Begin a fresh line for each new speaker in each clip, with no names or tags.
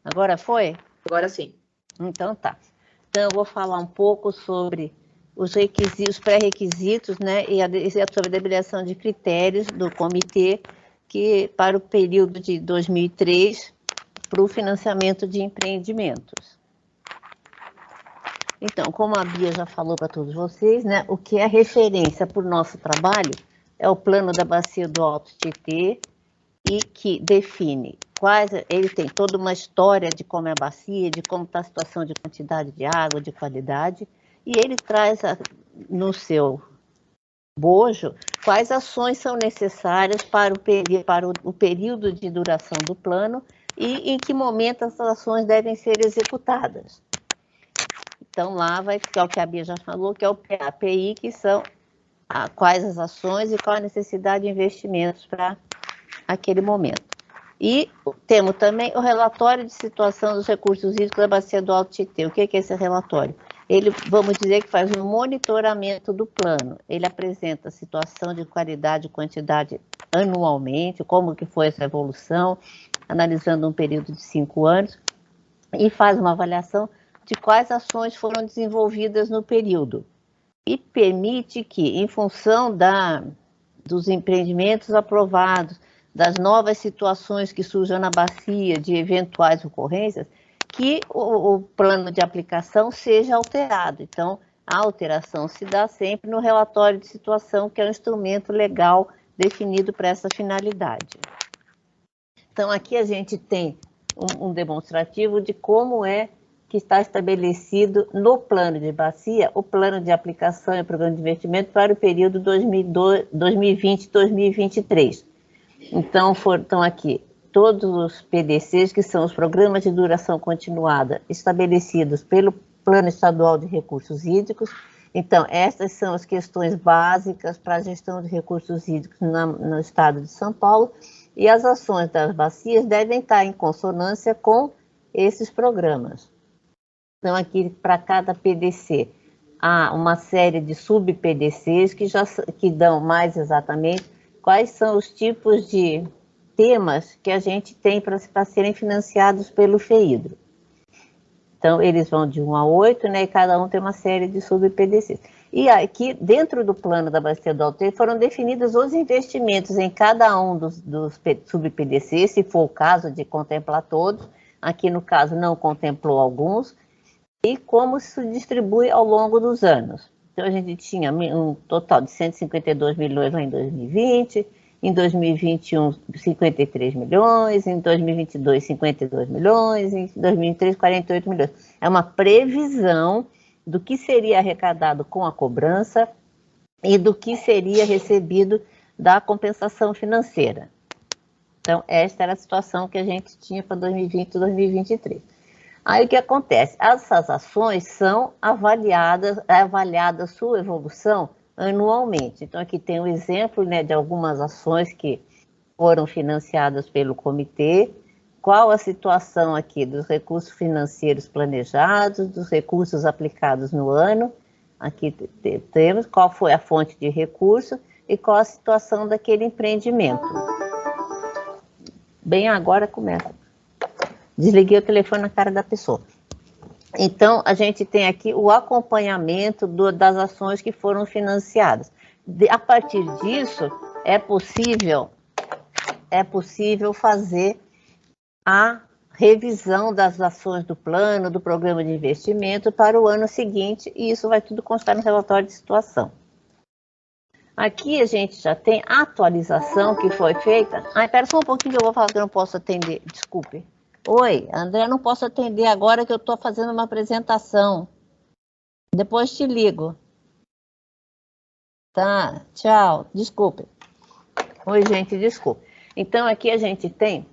Agora foi?
Agora sim.
Então tá. Então eu vou falar um pouco sobre os requisitos, pré-requisitos, né, e sobre a deliberação de critérios do comitê que para o período de 2003 para o financiamento de empreendimentos. Então, como a Bia já falou para todos vocês, né, o que é referência para o nosso trabalho é o plano da bacia do Alto Tietê, e que define ele tem toda uma história de como é a bacia, de como está a situação de quantidade de água, de qualidade, e ele traz no seu bojo quais ações são necessárias para o período de duração do plano e em que momento essas ações devem ser executadas. Então lá vai ficar o que a Bia já falou, que é o PAPI, que são quais as ações e qual a necessidade de investimentos para aquele momento. E temos também o relatório de situação dos recursos hídricos da bacia do Alto Tietê. O que é esse relatório? Ele, vamos dizer que faz um monitoramento do plano. Ele apresenta a situação de qualidade e quantidade anualmente, como que foi essa evolução, analisando um período de 5 anos, e faz uma avaliação de quais ações foram desenvolvidas no período. E permite que, em função dos empreendimentos aprovados, das novas situações que surjam na bacia, de eventuais ocorrências, que o plano de aplicação seja alterado. Então, a alteração se dá sempre no relatório de situação, que é um instrumento legal definido para essa finalidade. Então, aqui a gente tem um demonstrativo de como é que está estabelecido no plano de bacia o plano de aplicação e programa de investimento para o período 2020-2023. Então, estão aqui todos os PDCs, que são os Programas de Duração Continuada, estabelecidos pelo Plano Estadual de Recursos Hídricos. Então, essas são as questões básicas para a gestão de recursos hídricos no estado de São Paulo, e as ações das bacias devem estar em consonância com esses programas. Então, aqui, para cada PDC, há uma série de sub-PDCs que dão mais exatamente quais são os tipos de temas que a gente tem para serem financiados pelo FEHIDRO. Então, eles vão de 1 a 8, né, e cada um tem uma série de sub-PDCs. E aqui, dentro do plano da Bacia do Alto Tietê, foram definidos os investimentos em cada um dos sub-PDCs, se for o caso de contemplar todos. Aqui, no caso, não contemplou alguns, e como se distribui ao longo dos anos. Então, a gente tinha um total de 152 milhões lá em 2020, em 2021, 53 milhões, em 2022, 52 milhões, em 2023, 48 milhões. É uma previsão do que seria arrecadado com a cobrança e do que seria recebido da compensação financeira. Então, esta era a situação que a gente tinha para 2020 e 2023. Aí o que acontece? Essas ações são avaliada sua evolução anualmente. Então aqui tem um exemplo, né, de algumas ações que foram financiadas pelo comitê, qual a situação aqui dos recursos financeiros planejados, dos recursos aplicados no ano, aqui temos qual foi a fonte de recurso e qual a situação daquele empreendimento. Bem, agora começa. Desliguei o telefone na cara da pessoa. Então, a gente tem aqui o acompanhamento das ações que foram financiadas. A partir disso, é possível fazer a revisão das ações do plano, do programa de investimento para o ano seguinte, e isso vai tudo constar no relatório de situação. Aqui a gente já tem a atualização que foi feita. Espera só um pouquinho que eu vou falar que eu não posso atender, desculpe. Oi, André, não posso atender agora que eu estou fazendo uma apresentação. Depois te ligo. Tá, tchau, desculpe. Oi, gente, desculpe. Então, aqui a gente tem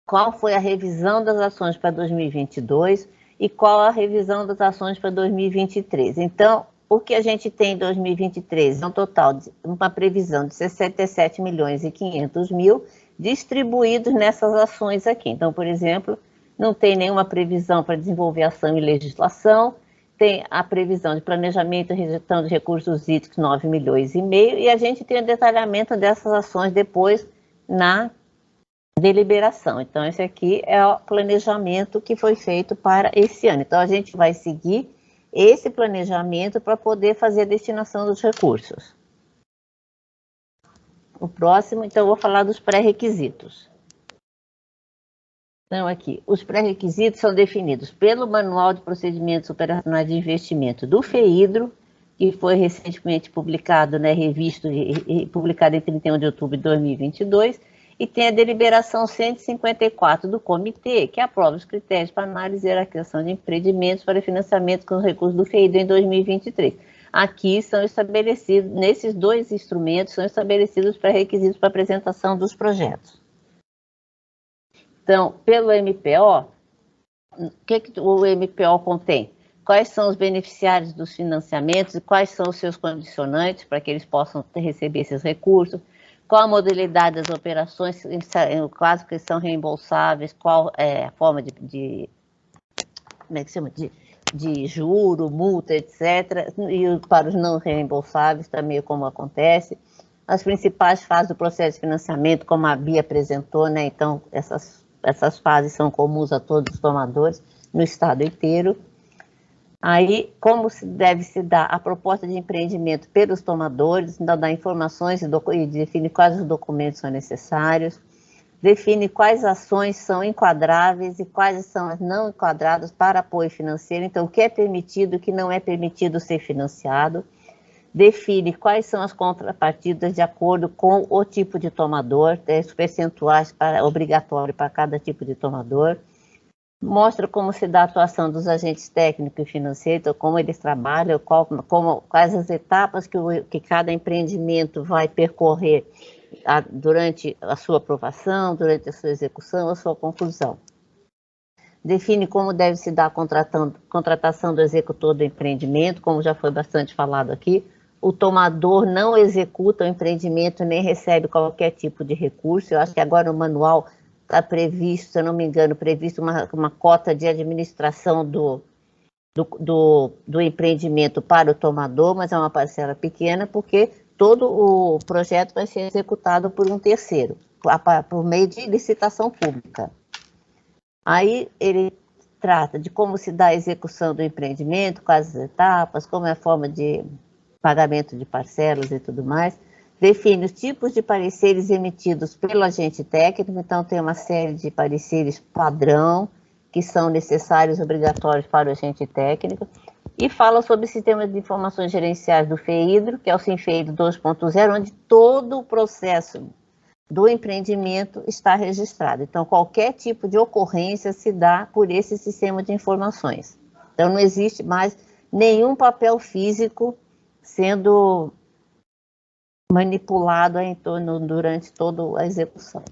qual foi a revisão das ações para 2022 e qual a revisão das ações para 2023. Então, o que a gente tem em 2023 é um total de uma previsão de 67 milhões e 500 mil, distribuídos nessas ações aqui. Então, por exemplo, não tem nenhuma previsão para desenvolver ação e legislação, tem a previsão de planejamento e gestão de recursos hídricos, 9 milhões e meio, e a gente tem o detalhamento dessas ações depois deliberação. Então, esse aqui é o planejamento que foi feito para esse ano. Então, a gente vai seguir esse planejamento para poder fazer a destinação dos recursos. O próximo, então, eu vou falar dos pré-requisitos. Então, aqui, os pré-requisitos são definidos pelo Manual de Procedimentos Operacionais de Investimento do FEIDRO, que foi recentemente publicado, né, revisto e publicado em 31 de outubro de 2022, e tem a deliberação 154 do comitê, que aprova os critérios para análise e hierarquização de empreendimentos para financiamento com recursos do FEIDRO em 2023. Aqui são estabelecidos, nesses dois instrumentos, são estabelecidos os pré-requisitos para apresentação dos projetos. Então, pelo MPO, o que o MPO contém? Quais são os beneficiários dos financiamentos e quais são os seus condicionantes para que eles possam receber esses recursos? Qual a modalidade das operações, no caso que são reembolsáveis, qual é a forma como é que chama? De juro, multa, etc. E para os não reembolsáveis também como acontece. As principais fases do processo de financiamento, como a Bia apresentou, né? Então, essas fases são comuns a todos os tomadores no estado inteiro. Aí, como deve se dar a proposta de empreendimento pelos tomadores, então dá informações e define quais os documentos são necessários, define quais ações são enquadráveis e quais são as não enquadradas para apoio financeiro, então o que é permitido e o que não é permitido ser financiado, define quais são as contrapartidas de acordo com o tipo de tomador, os percentuais obrigatórios para cada tipo de tomador, mostra como se dá a atuação dos agentes técnicos e financeiros, então, como eles trabalham, quais as etapas que cada empreendimento vai percorrer durante a sua aprovação, durante a sua execução, a sua conclusão. Define como deve se dar a contratação do executor do empreendimento, como já foi bastante falado aqui. O tomador não executa o empreendimento nem recebe qualquer tipo de recurso. Eu acho que agora o manual está previsto, se eu não me engano, uma cota de administração do empreendimento para o tomador, mas é uma parcela pequena, porque todo o projeto vai ser executado por um terceiro, por meio de licitação pública. Aí ele trata de como se dá a execução do empreendimento, quais as etapas, como é a forma de pagamento de parcelas e tudo mais. Define os tipos de pareceres emitidos pelo agente técnico, então tem uma série de pareceres padrão, que são necessários e obrigatórios para o agente técnico, e fala sobre o sistema de informações gerenciais do FEIDRO, que é o SINFEIDRO 2.0, onde todo o processo do empreendimento está registrado. Então, qualquer tipo de ocorrência se dá por esse sistema de informações. Então, não existe mais nenhum papel físico sendo manipulado durante toda a execução.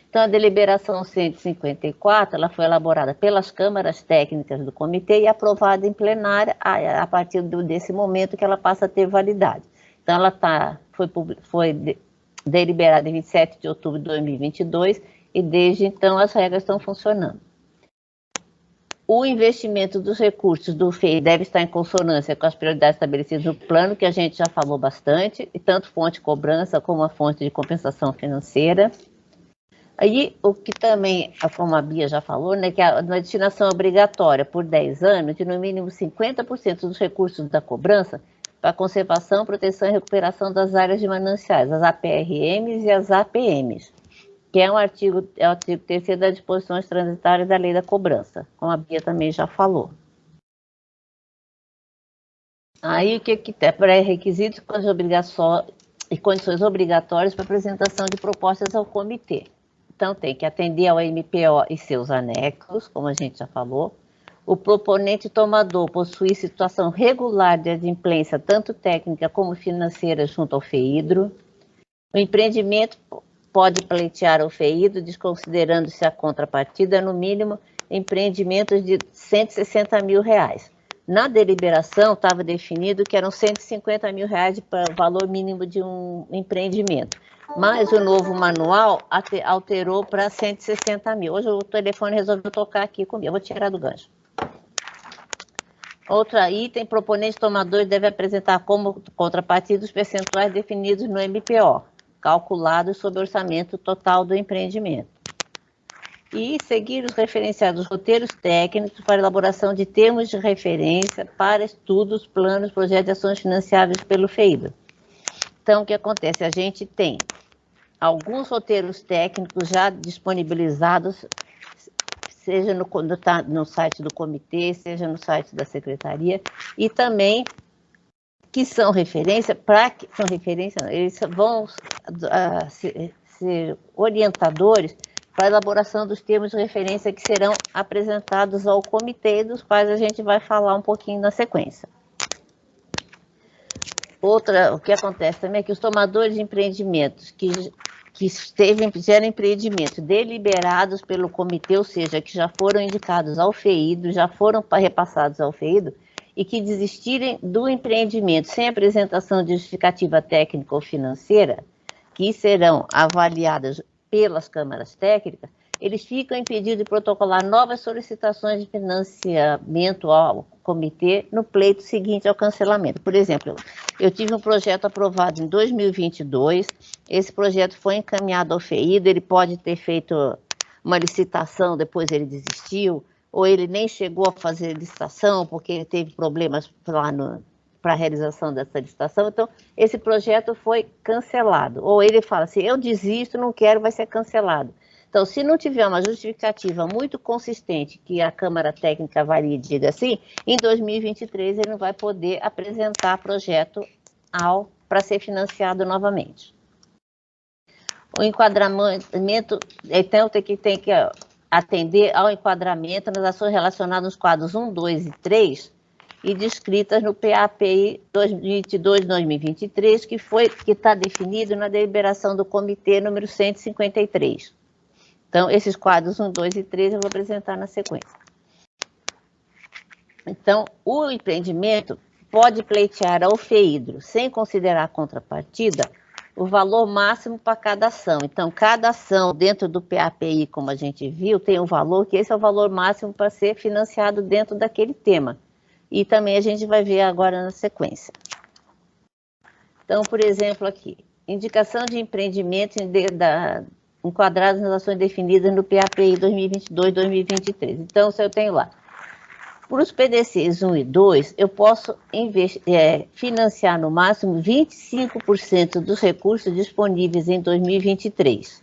Então, a deliberação 154, ela foi elaborada pelas câmaras técnicas do comitê e aprovada em plenária a partir desse momento que ela passa a ter validade. Então, ela foi deliberada em 27 de outubro de 2022 e desde então as regras estão funcionando. O investimento dos recursos do FEI deve estar em consonância com as prioridades estabelecidas no plano, que a gente já falou bastante, e tanto fonte de cobrança como a fonte de compensação financeira. Aí, o que também, como a Bia já falou, né, que a destinação obrigatória por 10 anos de no mínimo 50% dos recursos da cobrança para conservação, proteção e recuperação das áreas de mananciais, as APRMs e as APMs, que é o artigo 3º das disposições transitárias da Lei da Cobrança, como a Bia também já falou. Aí, o que tem? Pré-requisitos e condições obrigatórias para apresentação de propostas ao comitê. Então, tem que atender ao MPO e seus anexos, como a gente já falou. O proponente tomador possuir situação regular de adimplência, tanto técnica como financeira, junto ao FEIDRO. O empreendimento pode pleitear ao FEIDRO, desconsiderando-se a contrapartida, no mínimo, empreendimentos de R$160 mil. Na deliberação, estava definido que eram R$150 mil de valor mínimo de um empreendimento. Mas o novo manual alterou para 160 mil. Hoje o telefone resolveu tocar aqui comigo. Eu vou tirar do gancho. Outro item, proponente tomador deve apresentar como contrapartida os percentuais definidos no MPO. calculados sob o orçamento total do empreendimento. E seguir os referenciados roteiros técnicos para elaboração de termos de referência para estudos, planos, projetos e ações financiáveis pelo FEIDO. Então, o que acontece? A gente tem alguns roteiros técnicos já disponibilizados, seja no site do comitê, seja no site da secretaria, e também que são referência, eles vão ser orientadores para a elaboração dos termos de referência que serão apresentados ao comitê, dos quais a gente vai falar um pouquinho na sequência. O que acontece também é que os tomadores de empreendimentos que fizeram empreendimentos deliberados pelo comitê, ou seja, que já foram indicados ao FEIDO, já foram repassados ao FEIDO, e que desistirem do empreendimento sem apresentação de justificativa técnica ou financeira, que serão avaliadas pelas câmaras técnicas, eles ficam impedidos de protocolar novas solicitações de financiamento ao comitê no pleito seguinte ao cancelamento. Por exemplo, eu tive um projeto aprovado em 2022, esse projeto foi encaminhado ao FEIDO, ele pode ter feito uma licitação, depois ele desistiu, ou ele nem chegou a fazer licitação porque ele teve problemas lá para a realização dessa licitação, então esse projeto foi cancelado. Ou ele fala assim, eu desisto, não quero, vai ser cancelado. Então, se não tiver uma justificativa muito consistente que a Câmara Técnica avalie e diga assim, em 2023 ele não vai poder apresentar projeto para ser financiado novamente. O enquadramento, então tem que atender ao enquadramento nas ações relacionadas nos quadros 1, 2 e 3 e descritas no PAPI 2022-2023, que está definido na deliberação do comitê número 153. Então, esses quadros 1, 2 e 3 eu vou apresentar na sequência. Então, o empreendimento pode pleitear ao FEIDO, sem considerar a contrapartida, o valor máximo para cada ação. Então, cada ação dentro do PAPI, como a gente viu, tem um valor, que esse é o valor máximo para ser financiado dentro daquele tema. E também a gente vai ver agora na sequência. Então, por exemplo, aqui, indicação de empreendimentos enquadrados nas ações definidas no PAPI 2022-2023. Então, se eu tenho lá, para os PDCs 1 e 2, eu posso financiar no máximo 25% dos recursos disponíveis em 2023.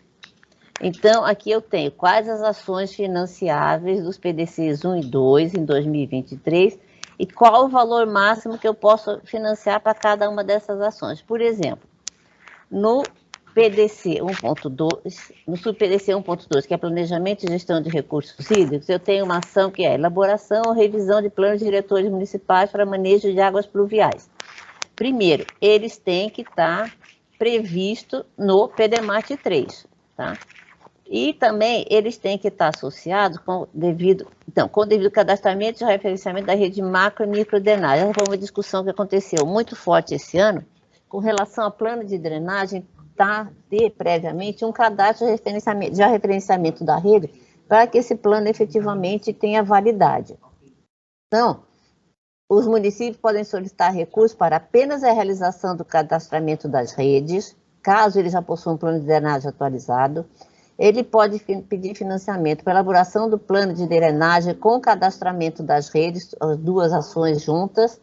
Então, aqui eu tenho quais as ações financiáveis dos PDCs 1 e 2 em 2023 e qual o valor máximo que eu posso financiar para cada uma dessas ações. Por exemplo, no PDC 1.2, no sub-PDC 1.2, que é Planejamento e Gestão de Recursos Hídricos, eu tenho uma ação que é elaboração ou revisão de planos diretores municipais para manejo de águas pluviais. Primeiro, eles têm que estar previstos no PDMAT 3, tá? E também eles têm que estar associados com devido cadastramento e referenciamento da rede macro e micro drenagem. Essa foi uma discussão que aconteceu muito forte esse ano, com relação ao plano de drenagem, ter previamente um cadastro de referenciamento da rede para que esse plano efetivamente tenha validade. Então, os municípios podem solicitar recursos para apenas a realização do cadastramento das redes, caso ele já possua um plano de drenagem atualizado. Ele pode pedir financiamento para elaboração do plano de drenagem com o cadastramento das redes, as duas ações juntas,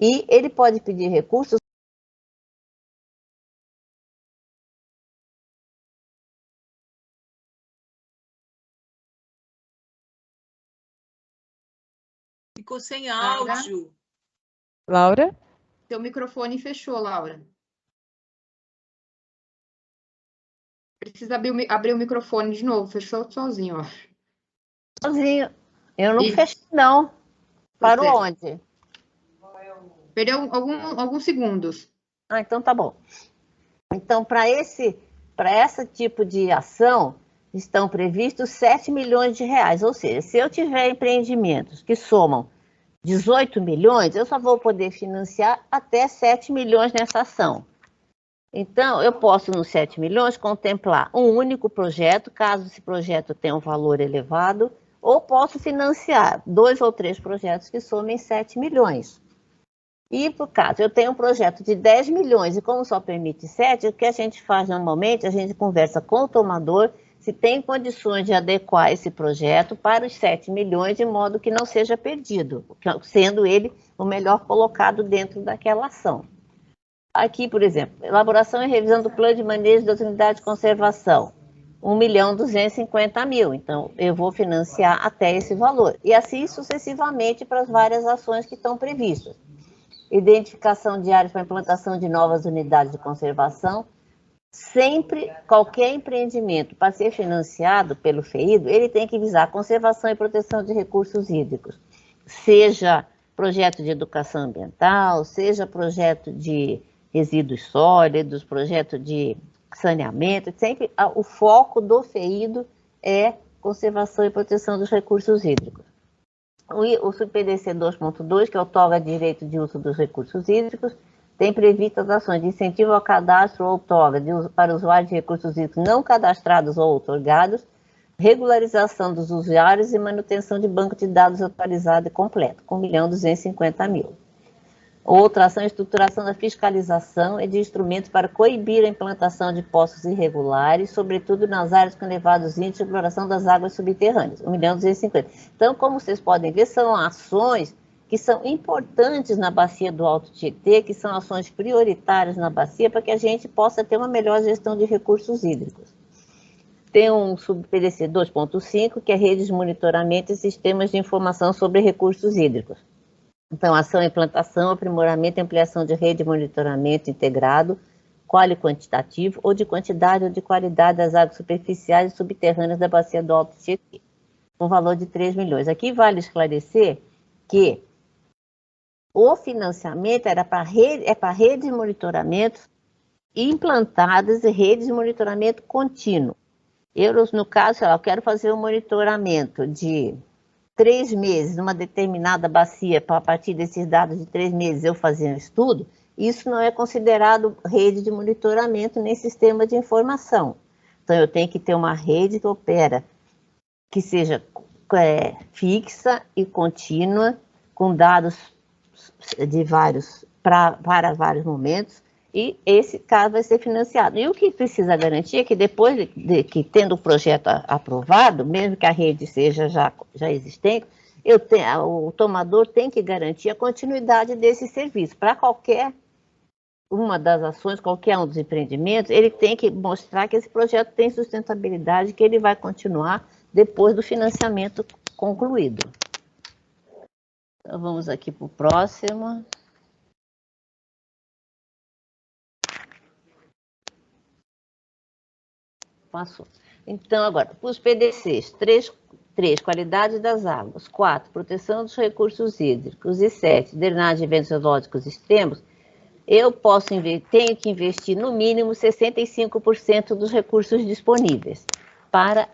e ele pode pedir recursos
Ficou sem áudio.
Laura?
Seu microfone fechou, Laura. Precisa abrir o microfone de novo. Fechou sozinho, ó.
Sozinho. Eu não fechei, não. Parou onde?
Perdeu alguns segundos.
Ah, então tá bom. Então, para esse tipo de ação, estão previstos 7 milhões de reais. Ou seja, se eu tiver empreendimentos que somam 18 milhões, eu só vou poder financiar até 7 milhões nessa ação. Então, eu posso, nos 7 milhões, contemplar um único projeto, caso esse projeto tenha um valor elevado, ou posso financiar 2 ou 3 projetos que somem 7 milhões. E, por caso, eu tenho um projeto de 10 milhões e como só permite 7, o que a gente faz normalmente, a gente conversa com o tomador se tem condições de adequar esse projeto para os 7 milhões, de modo que não seja perdido, sendo ele o melhor colocado dentro daquela ação. Aqui, por exemplo, elaboração e revisão do plano de manejo das unidades de conservação, 1.250.000. Então, eu vou financiar até esse valor. E assim sucessivamente para as várias ações que estão previstas. Identificação de áreas para implantação de novas unidades de conservação. Sempre, qualquer empreendimento para ser financiado pelo FEIDO, ele tem que visar conservação e proteção de recursos hídricos. Seja projeto de educação ambiental, seja projeto de resíduos sólidos, projeto de saneamento, sempre o foco do FEIDO é conservação e proteção dos recursos hídricos. O SUB-PDC 2.2, que outorga direito de uso dos recursos hídricos, tem previstas ações de incentivo ao cadastro ou outorga para usuários de recursos hídricos não cadastrados ou outorgados, regularização dos usuários e manutenção de banco de dados atualizado e completo, com 1.250.000. Outra ação é estruturação da fiscalização e de instrumentos para coibir a implantação de poços irregulares, sobretudo nas áreas com elevados índices de exploração das águas subterrâneas, 1.250.000. Então, como vocês podem ver, são ações que são importantes na bacia do Alto Tietê, que são ações prioritárias na bacia, para que a gente possa ter uma melhor gestão de recursos hídricos. Tem um SUB-PDC 2.5, que é redes de monitoramento e sistemas de informação sobre recursos hídricos. Então, ação, implantação, aprimoramento e ampliação de rede de monitoramento integrado, quali quantitativo, ou de quantidade ou de qualidade das águas superficiais e subterrâneas da bacia do Alto Tietê, com valor de 3 milhões. Aqui vale esclarecer que o financiamento era para redes de monitoramento implantadas e redes de monitoramento contínuo. Eu, no caso, sei lá, eu quero fazer um monitoramento de 3 meses, numa determinada bacia, a partir desses dados de 3 meses eu fazer um estudo, isso não é considerado rede de monitoramento nem sistema de informação. Então, eu tenho que ter uma rede que opera, que seja fixa e contínua, com dados de para vários momentos, e esse caso vai ser financiado. E o que precisa garantir é que depois que tendo o projeto aprovado, mesmo que a rede seja já existente, o tomador tem que garantir a continuidade desse serviço. Para qualquer uma das ações, qualquer um dos empreendimentos, ele tem que mostrar que esse projeto tem sustentabilidade, que ele vai continuar depois do financiamento concluído. Então, vamos aqui para o próximo. Passou. Então, agora, para os PDCs, 3, qualidade das águas, 4, proteção dos recursos hídricos e 7, drenagem de eventos geológicos extremos, eu tenho que investir no mínimo 65% dos recursos disponíveis para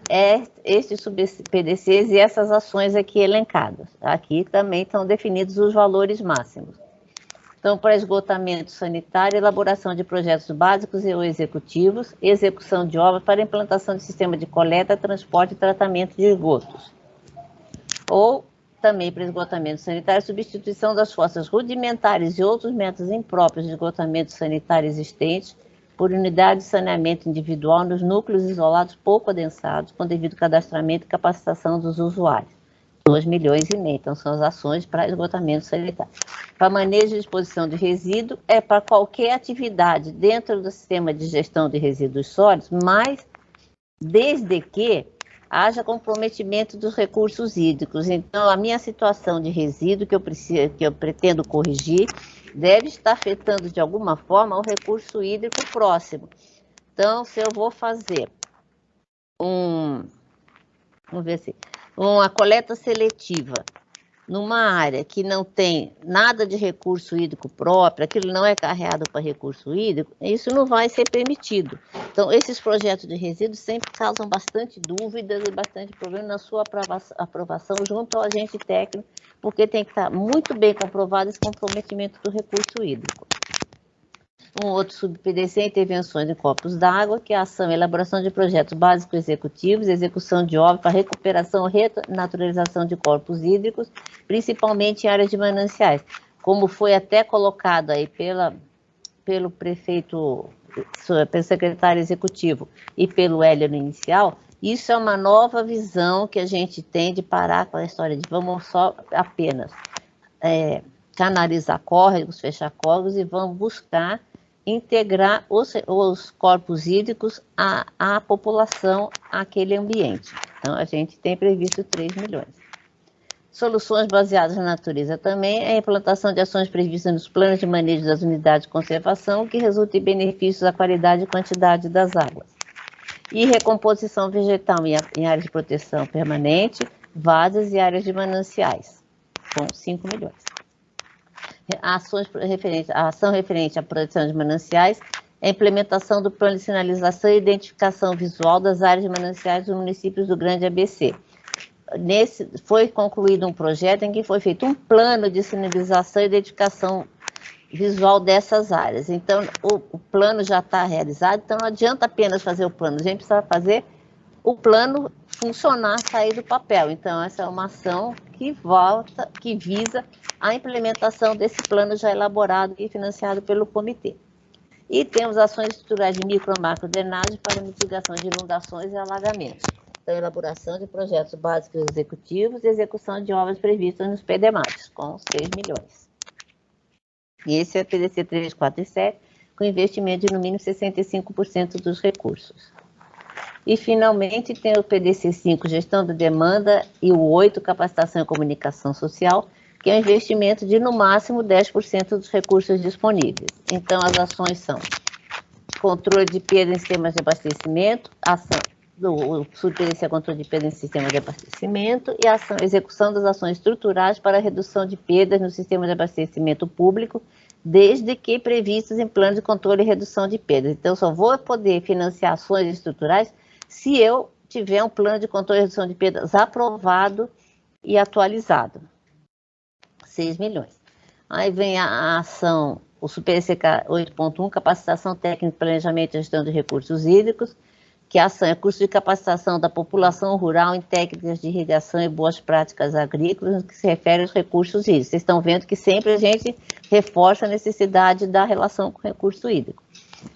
estes sub-PDCs e essas ações aqui elencadas. Aqui também estão definidos os valores máximos. Então, para esgotamento sanitário, elaboração de projetos básicos e ou executivos, execução de obras para implantação de sistema de coleta, transporte e tratamento de esgotos. Ou também para esgotamento sanitário, substituição das fossas rudimentares e outros métodos impróprios de esgotamento sanitário existentes por unidade de saneamento individual nos núcleos isolados pouco adensados, com devido cadastramento e capacitação dos usuários. 2,5 milhões. Então, são as ações para esgotamento sanitário. Para manejo e disposição de resíduo, é para qualquer atividade dentro do sistema de gestão de resíduos sólidos, mas desde que haja comprometimento dos recursos hídricos. Então, a minha situação de resíduo que eu pretendo corrigir deve estar afetando de alguma forma o recurso hídrico próximo. Então, se eu vou fazer uma coleta seletiva numa área que não tem nada de recurso hídrico próprio, aquilo não é carreado para recurso hídrico, isso não vai ser permitido. Então, esses projetos de resíduos sempre causam bastante dúvidas e bastante problema na sua aprovação junto ao agente técnico, porque tem que estar muito bem comprovado esse comprometimento do recurso hídrico. Um outro sub-PDC é intervenções em corpos d'água, que é a ação e elaboração de projetos básicos executivos, execução de obras para recuperação ou renaturalização de corpos hídricos, principalmente em áreas de mananciais. como foi até colocado aí pelo prefeito, pelo secretário executivo e pelo Hélio no inicial, isso é uma nova visão que a gente tem de parar com a história de vamos só apenas canalizar córregos, fechar córregos e vamos buscar integrar os corpos hídricos à população, àquele ambiente. Então, a gente tem previsto 3 milhões. Soluções baseadas na natureza também é a implantação de ações previstas nos planos de manejo das unidades de conservação que resultem em benefícios à qualidade e quantidade das águas. E recomposição vegetal em áreas de proteção permanente, vadas e áreas de mananciais, com 5 milhões. A ação referente à proteção de mananciais é a implementação do plano de sinalização e identificação visual das áreas de mananciais dos municípios do Grande ABC. Foi concluído um projeto em que foi feito um plano de sinalização e identificação visual dessas áreas. Então, o plano já está realizado, então não adianta apenas fazer o plano, a gente precisa fazer o plano funcionar, sair do papel. Então, essa é uma ação que visa a implementação desse plano já elaborado e financiado pelo comitê. E temos ações estruturais de micro e macro drenagem para mitigação de inundações e alagamentos. Então, elaboração de projetos básicos executivos e execução de obras previstas nos PDMATs, com 6 milhões. E esse é o PDC 3, 4 e 7, com investimento de no mínimo 65% dos recursos. E, finalmente, tem o PDC 5, Gestão da Demanda, e o 8, Capacitação e Comunicação Social, que é um investimento de, no máximo, 10% dos recursos disponíveis. Então, as ações são controle de perda em sistemas de abastecimento, ação do subPDC controle de perda em sistemas de abastecimento e execução das ações estruturais para a redução de perdas no sistema de abastecimento público, desde que previstas em plano de controle e redução de perdas. Então, só vou poder financiar ações estruturais se eu tiver um plano de controle e redução de perdas aprovado e atualizado. 6 milhões. Aí vem a ação, o SuperCK 8.1, capacitação técnica, planejamento e gestão de recursos hídricos, que a ação é curso de capacitação da população rural em técnicas de irrigação e boas práticas agrícolas, que se refere aos recursos hídricos. Vocês estão vendo que sempre a gente reforça a necessidade da relação com o recurso hídrico.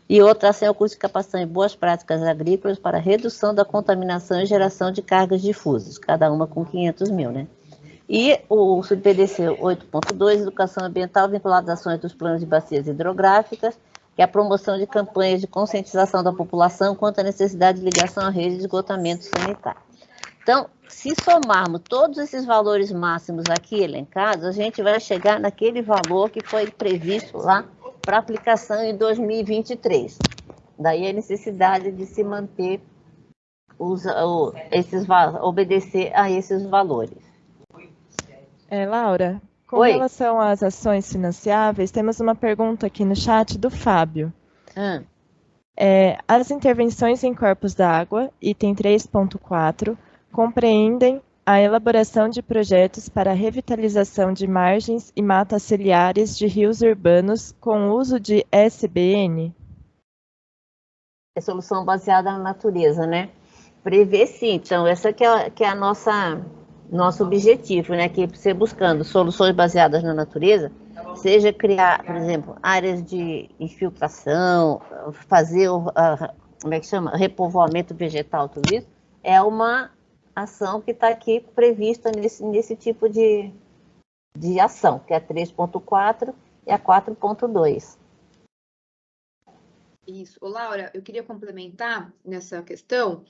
E outra ação é o curso de capacitação em boas práticas agrícolas para redução da contaminação e geração de cargas difusas, cada uma com 500 mil, né? E o SubPDC 8.2, Educação Ambiental vinculada às ações dos planos de bacias hidrográficas, que é a promoção de campanhas de conscientização da população quanto à necessidade de ligação à rede de esgotamento sanitário. Então, se somarmos todos esses valores máximos aqui elencados, a gente vai chegar naquele valor que foi previsto lá para aplicação em 2023. Daí a necessidade de se manter, obedecer a esses valores.
Laura, com
Oi.
relação às ações financiáveis, temos uma pergunta aqui no chat do Fábio. As intervenções em corpos d'água, item 3.4, compreendem a elaboração de projetos para a revitalização de margens e matas ciliares de rios urbanos com uso de SBN?
É solução baseada na natureza, né? Prevê sim, então, essa que é a nosso objetivo, né? Que é você buscando soluções baseadas na natureza, seja criar, por exemplo, áreas de infiltração, fazer como é que chama? Repovoamento vegetal, tudo isso, é uma ação que está aqui prevista nesse tipo de ação, que é a 3.4 e a 4.2.
Isso. Ô, Laura, eu queria complementar nessa questão.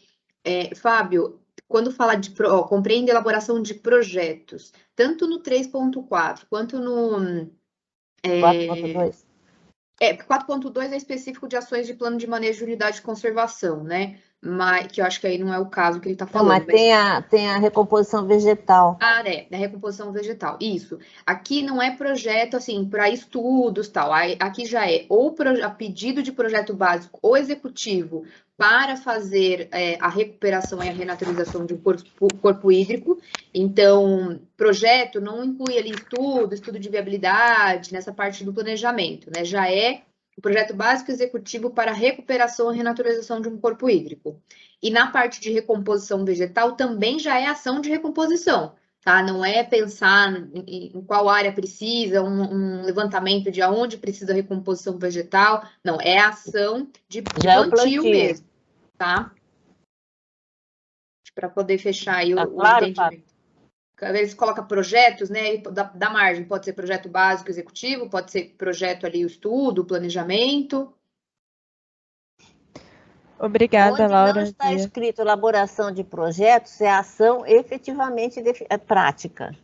Fábio, quando fala de compreende a elaboração de projetos, tanto no 3.4 quanto no
4.2?
4.2 é específico de ações de plano de manejo de unidade de conservação, né? Mas que eu acho que aí não é o caso que ele está falando.
Não, mas tem a recomposição vegetal.
Da recomposição vegetal, isso. Aqui não é projeto, assim, para estudos, tal. Aqui já é ou a pedido de projeto básico ou executivo para fazer a recuperação e a renaturalização de um corpo hídrico. Então, projeto não inclui ali estudo de viabilidade, nessa parte do planejamento, né? Já é o projeto básico executivo para a recuperação e renaturalização de um corpo hídrico. E na parte de recomposição vegetal também já é ação de recomposição. tá? Não é pensar em qual área precisa, um levantamento de aonde precisa recomposição vegetal, não, é ação de plantio mesmo, tá? Para poder fechar aí
tá
o
claro,
entendimento. Às vezes coloca projetos, né, da margem, pode ser projeto básico executivo, pode ser projeto ali, o estudo, o planejamento.
Obrigada,
onde
Laura.
não está escrito elaboração de projetos, é ação efetivamente prática.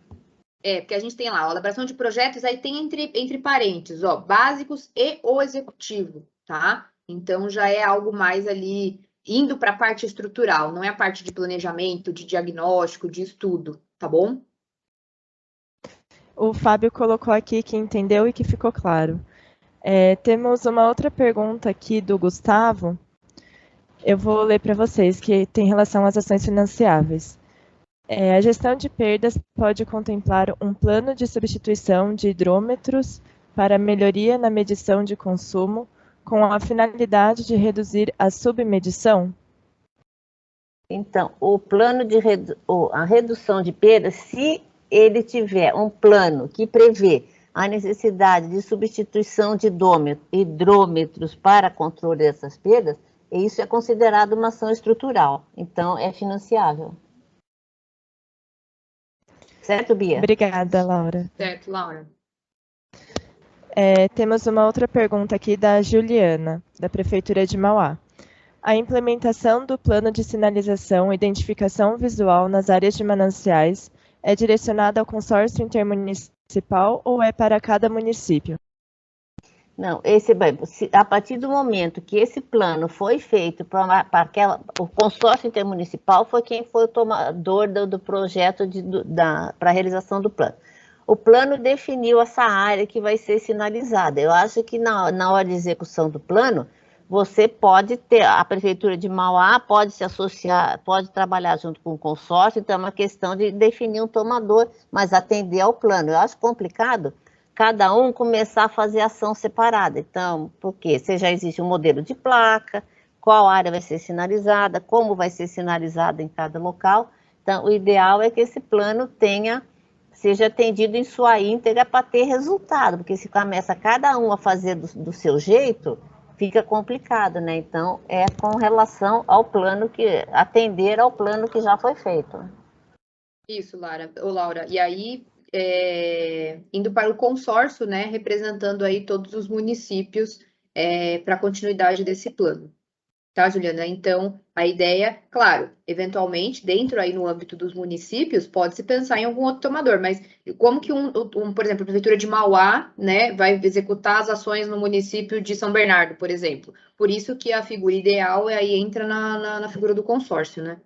Porque a gente tem lá, a elaboração de projetos, aí tem entre parênteses, ó, básicos e o executivo, tá? Então já é algo mais ali, indo para a parte estrutural, não é a parte de planejamento, de diagnóstico, de estudo, tá bom?
O Fábio colocou aqui que entendeu e que ficou claro. Temos uma outra pergunta aqui do Gustavo. Eu vou ler para vocês, que tem relação às ações financiáveis. A gestão de perdas pode contemplar um plano de substituição de hidrômetros para melhoria na medição de consumo, com a finalidade de reduzir a submedição?
Então, o plano de a redução de perdas, se ele tiver um plano que prevê a necessidade de substituição de hidrômetros para controle dessas perdas, isso é considerado uma ação estrutural, então é financiável. Certo, Bia?
Obrigada, Laura.
Certo, Laura.
Temos uma outra pergunta aqui da Juliana, da Prefeitura de Mauá. A implementação do plano de sinalização e identificação visual nas áreas de mananciais é direcionada ao consórcio intermunicipal ou é para cada município?
Não, a partir do momento que esse plano foi feito o consórcio intermunicipal foi quem foi o tomador do projeto para a realização do plano. O plano definiu essa área que vai ser sinalizada. Eu acho que na hora de execução do plano, você pode ter, a Prefeitura de Mauá pode se associar, pode trabalhar junto com o consórcio, então é uma questão de definir um tomador, mas atender ao plano. Eu acho complicado cada um começar a fazer ação separada. Então, porque se já existe um modelo de placa, qual área vai ser sinalizada, como vai ser sinalizada em cada local. Então, o ideal é que esse plano seja atendido em sua íntegra para ter resultado, porque se começa cada um a fazer do seu jeito, fica complicado, né? Então, é com relação ao plano atender ao plano que já foi feito.
Isso, Laura. E aí, indo para o consórcio, né, representando aí todos os municípios para a continuidade desse plano. Tá, Juliana? Então, a ideia, claro, eventualmente, dentro aí no âmbito dos municípios, pode-se pensar em algum outro tomador, mas como que por exemplo, a Prefeitura de Mauá, né, vai executar as ações no município de São Bernardo, por exemplo? Por isso que a figura ideal aí entra na figura do consórcio, né?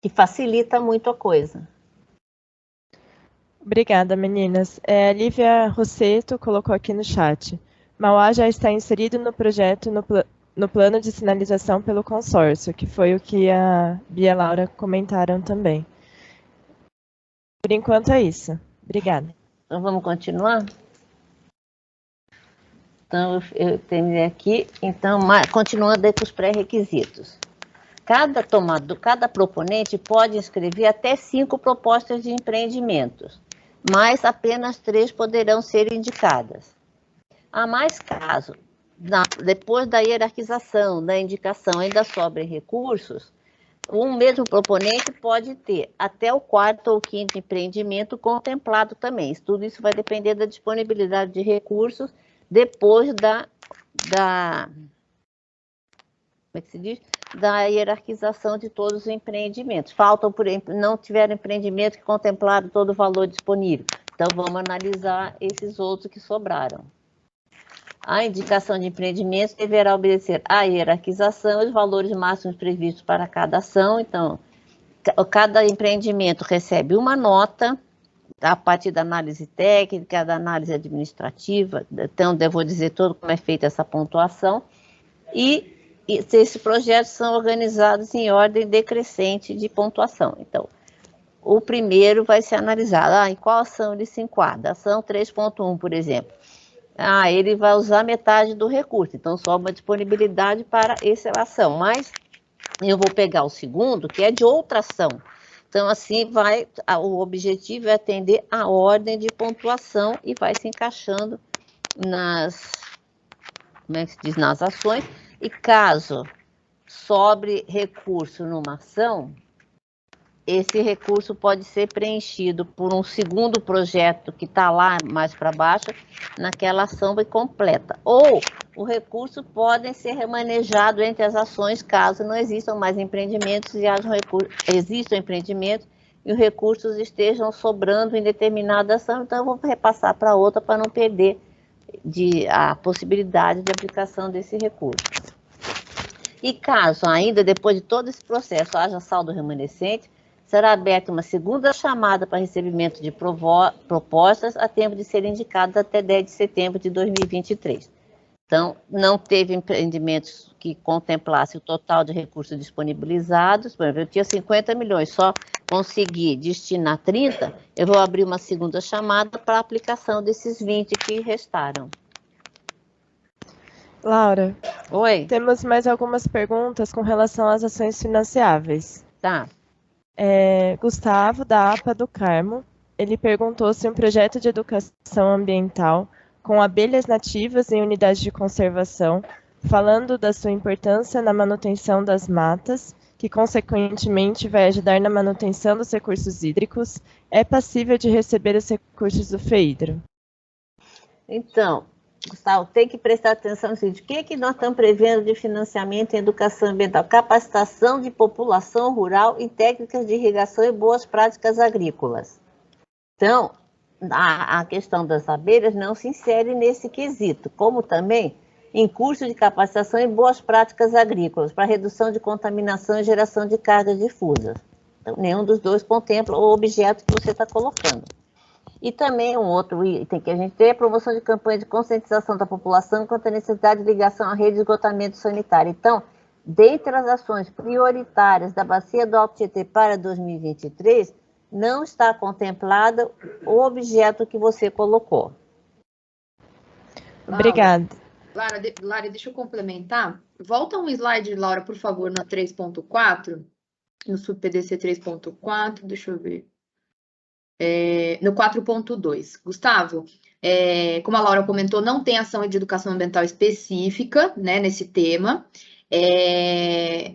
Que facilita muito a coisa.
Obrigada, meninas. A Lívia Rosseto colocou aqui no chat. Mauá já está inserido no projeto no plano de sinalização pelo consórcio, que foi o que a Bia e a Laura comentaram também. Por enquanto é isso. Obrigada.
Então vamos continuar? Então eu terminei aqui. Então, continuando aí com os pré-requisitos. Cada proponente pode inscrever até 5 propostas de empreendimentos, mas apenas 3 poderão ser indicadas. Há mais caso, depois da hierarquização, da indicação, ainda sobrem recursos, um mesmo proponente pode ter até o 4º ou 5º empreendimento contemplado também. Tudo isso vai depender da disponibilidade de recursos depois como é que se diz? Da hierarquização de todos os empreendimentos. Não tiveram empreendimento que contemplaram todo o valor disponível. Então, vamos analisar esses outros que sobraram. A indicação de empreendimentos deverá obedecer à hierarquização e os valores máximos previstos para cada ação. Então, cada empreendimento recebe uma nota a partir da análise técnica, da análise administrativa. Então, eu vou dizer todo como é feita essa pontuação. E esses projetos são organizados em ordem decrescente de pontuação. Então, o primeiro vai ser analisado. Em qual ação ele se enquadra? Ação 3.1, por exemplo. Ele vai usar metade do recurso, então só uma disponibilidade para essa ação. Mas eu vou pegar o segundo, que é de outra ação. Então, assim, o objetivo é atender a ordem de pontuação e vai se encaixando como é que se diz, nas ações. E caso sobre recurso numa ação, esse recurso pode ser preenchido por um segundo projeto que está lá mais para baixo, naquela ação completa. Ou o recurso pode ser remanejado entre as ações, caso não existam mais empreendimentos e existam empreendimentos e os recursos estejam sobrando em determinada ação. Então, eu vou repassar para outra para não perder a possibilidade de aplicação desse recurso. E caso ainda, depois de todo esse processo, haja saldo remanescente, será aberta uma segunda chamada para recebimento de propostas a tempo de serem indicadas até 10 de setembro de 2023. Então, não teve empreendimentos que contemplassem o total de recursos disponibilizados. Por exemplo, eu tinha 50 milhões, só consegui destinar 30, eu vou abrir uma segunda chamada para a aplicação desses 20 que restaram.
Laura,
oi.
Temos mais algumas perguntas com relação às ações financiáveis.
Tá.
Gustavo, da APA do Carmo, ele perguntou se um projeto de educação ambiental com abelhas nativas em unidade de conservação, falando da sua importância na manutenção das matas, que consequentemente vai ajudar na manutenção dos recursos hídricos, é passível de receber os recursos do FEHIDRO?
Então, Gustavo, tem que prestar atenção no seguinte: o que nós estamos prevendo de financiamento em educação ambiental? Capacitação de população rural em técnicas de irrigação e boas práticas agrícolas. Então, a questão das abelhas não se insere nesse quesito, como também em curso de capacitação em boas práticas agrícolas, para redução de contaminação e geração de cargas difusas. Então, nenhum dos dois contempla o objeto que você está colocando. E também um outro item que a gente tem é a promoção de campanha de conscientização da população quanto à necessidade de ligação à rede de esgotamento sanitário. Então, dentre as ações prioritárias da Bacia do Alto Tietê para 2023, não está contemplado o objeto que você colocou.
Obrigada.
Lara, deixa eu complementar. Volta um slide, Laura, por favor, na 3.4, no SubPDC 3.4, deixa eu ver. No 4.2. Gustavo, como a Laura comentou, não tem ação de educação ambiental específica, né, nesse tema.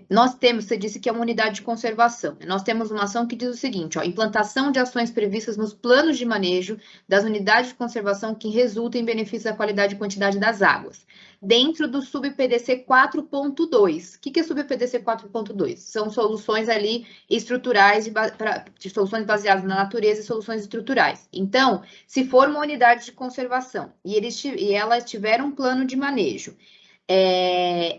Nós temos, você disse que é uma unidade de conservação. Nós temos uma ação que diz o seguinte, ó, implantação de ações previstas nos planos de manejo das unidades de conservação que resultem em benefício da qualidade e quantidade das águas. Dentro do SubPDC 4.2. O que é SubPDC 4.2? São soluções ali estruturais, de soluções baseadas na natureza e soluções estruturais. Então, se for uma unidade de conservação e elas tiveram um plano de manejo,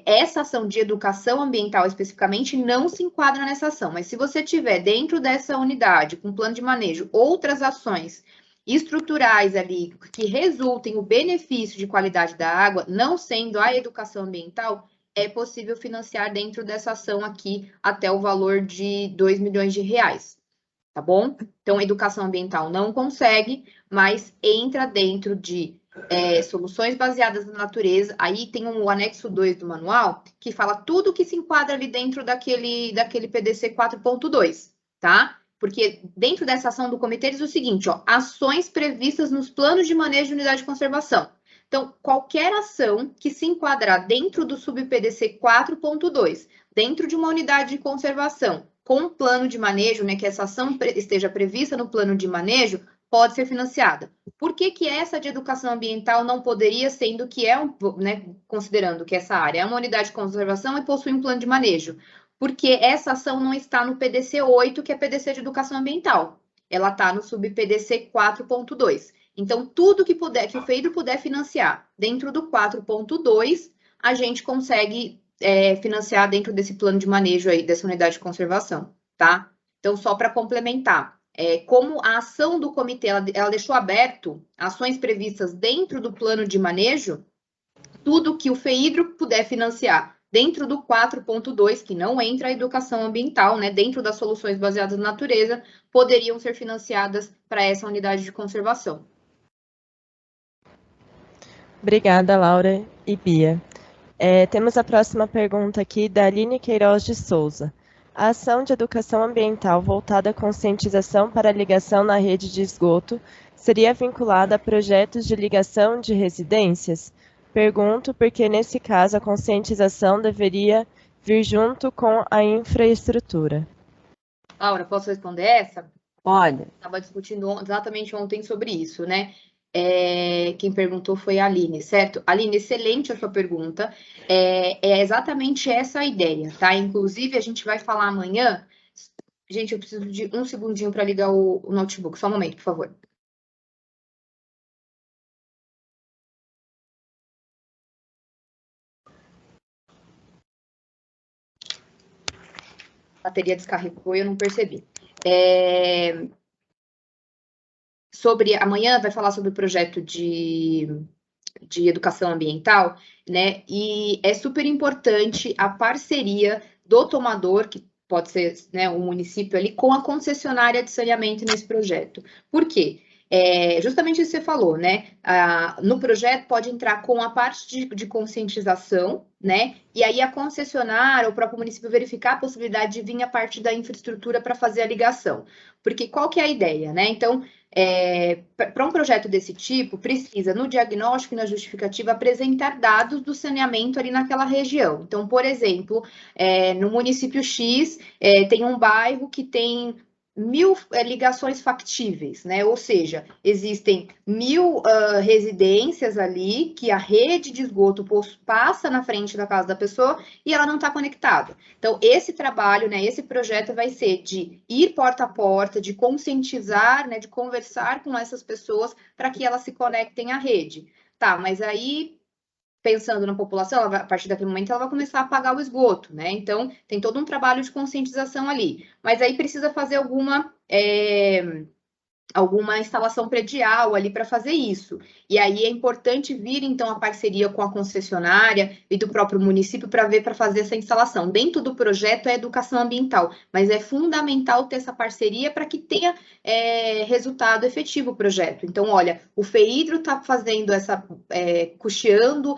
essa ação de educação ambiental especificamente não se enquadra nessa ação, mas se você tiver dentro dessa unidade, com plano de manejo, outras ações estruturais ali que resultem o benefício de qualidade da água, não sendo a educação ambiental, é possível financiar dentro dessa ação aqui até o valor de 2 milhões de reais, tá bom? Então, a educação ambiental não consegue, mas entra dentro de soluções baseadas na natureza. Aí tem o anexo 2 do manual, que fala tudo que se enquadra ali dentro daquele PDC 4.2, tá? Porque dentro dessa ação do comitê diz o seguinte, ó, ações previstas nos planos de manejo de unidade de conservação. Então, qualquer ação que se enquadrar dentro do SubPDC 4.2, dentro de uma unidade de conservação, com plano de manejo, né, que essa ação esteja prevista no plano de manejo, pode ser financiada. Por que essa de educação ambiental não poderia, sendo que considerando que essa área é uma unidade de conservação e possui um plano de manejo? Porque essa ação não está no PDC 8, que é PDC de educação ambiental. Ela está no SubPDC 4.2. Então, tudo que o FEHIDRO puder financiar dentro do 4.2, a gente consegue financiar dentro desse plano de manejo aí, dessa unidade de conservação, tá? Então, só para complementar, como a ação do comitê, ela deixou aberto ações previstas dentro do plano de manejo, tudo que o FEHIDRO puder financiar dentro do 4.2, que não entra a educação ambiental, né, dentro das soluções baseadas na natureza, poderiam ser financiadas para essa unidade de conservação.
Obrigada, Laura e Bia. Temos a próxima pergunta aqui da Aline Queiroz de Souza. A ação de educação ambiental voltada à conscientização para a ligação na rede de esgoto seria vinculada a projetos de ligação de residências? Pergunto porque, nesse caso, a conscientização deveria vir junto com a infraestrutura.
Laura, posso responder essa?
Pode.
Estava discutindo exatamente ontem sobre isso, né? Quem perguntou foi a Aline, certo? Aline, excelente a sua pergunta. É exatamente essa a ideia, tá? Inclusive, a gente vai falar amanhã. Gente, eu preciso de um segundinho para ligar o notebook. Só um momento, por favor. A bateria descarregou e eu não percebi. Amanhã vai falar sobre o projeto de educação ambiental, né? E é super importante a parceria do tomador, que pode ser, né, o município ali, com a concessionária de saneamento nesse projeto. Por quê? Justamente isso que você falou, né? No projeto pode entrar com a parte de conscientização, né? E aí a concessionária, o próprio município verificar a possibilidade de vir a parte da infraestrutura para fazer a ligação. Porque qual que é a ideia, né? Então, para um projeto desse tipo, precisa, no diagnóstico e na justificativa, apresentar dados do saneamento ali naquela região. Então, por exemplo, no município X, tem um bairro que tem 1000 ligações factíveis, né? Ou seja, existem 1000 residências ali que a rede de esgoto passa na frente da casa da pessoa e ela não está conectada. Então, esse trabalho, né, esse projeto vai ser de ir porta a porta, de conscientizar, né, de conversar com essas pessoas para que elas se conectem à rede. Tá, mas aí, pensando na população, a partir daquele momento ela vai começar a pagar o esgoto, né? Então, tem todo um trabalho de conscientização ali. Mas aí precisa fazer alguma instalação predial ali para fazer isso. E aí é importante vir, então, a parceria com a concessionária e do próprio município para fazer essa instalação. Dentro do projeto é educação ambiental, mas é fundamental ter essa parceria para que tenha resultado efetivo o projeto. Então, olha, o FEIDRO está fazendo custeando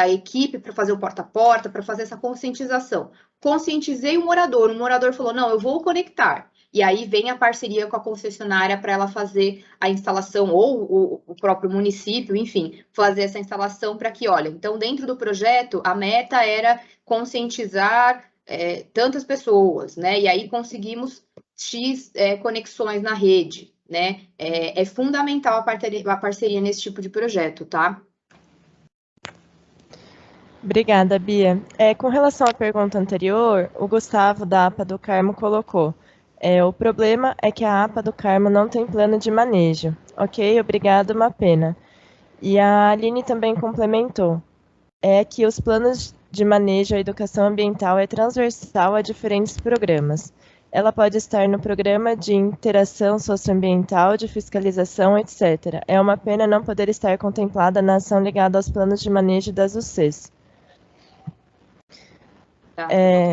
a equipe para fazer o porta a porta, para fazer essa conscientização. Conscientizei o morador falou, não, eu vou conectar. E aí vem a parceria com a concessionária para ela fazer a instalação, ou o próprio município, enfim, fazer essa instalação para que, olha, então dentro do projeto, a meta era conscientizar tantas pessoas, né? E aí conseguimos X conexões na rede, né? É fundamental a parceria nesse tipo de projeto, tá?
Obrigada, Bia. Com relação à pergunta anterior, o Gustavo, da APA do Carmo, colocou: o problema é que a APA do Carmo não tem plano de manejo. Ok, obrigado, uma pena. E a Aline também complementou: que os planos de manejo à educação ambiental é transversal a diferentes programas. Ela pode estar no programa de interação socioambiental, de fiscalização, etc. É uma pena não poder estar contemplada na ação ligada aos planos de manejo das UCs.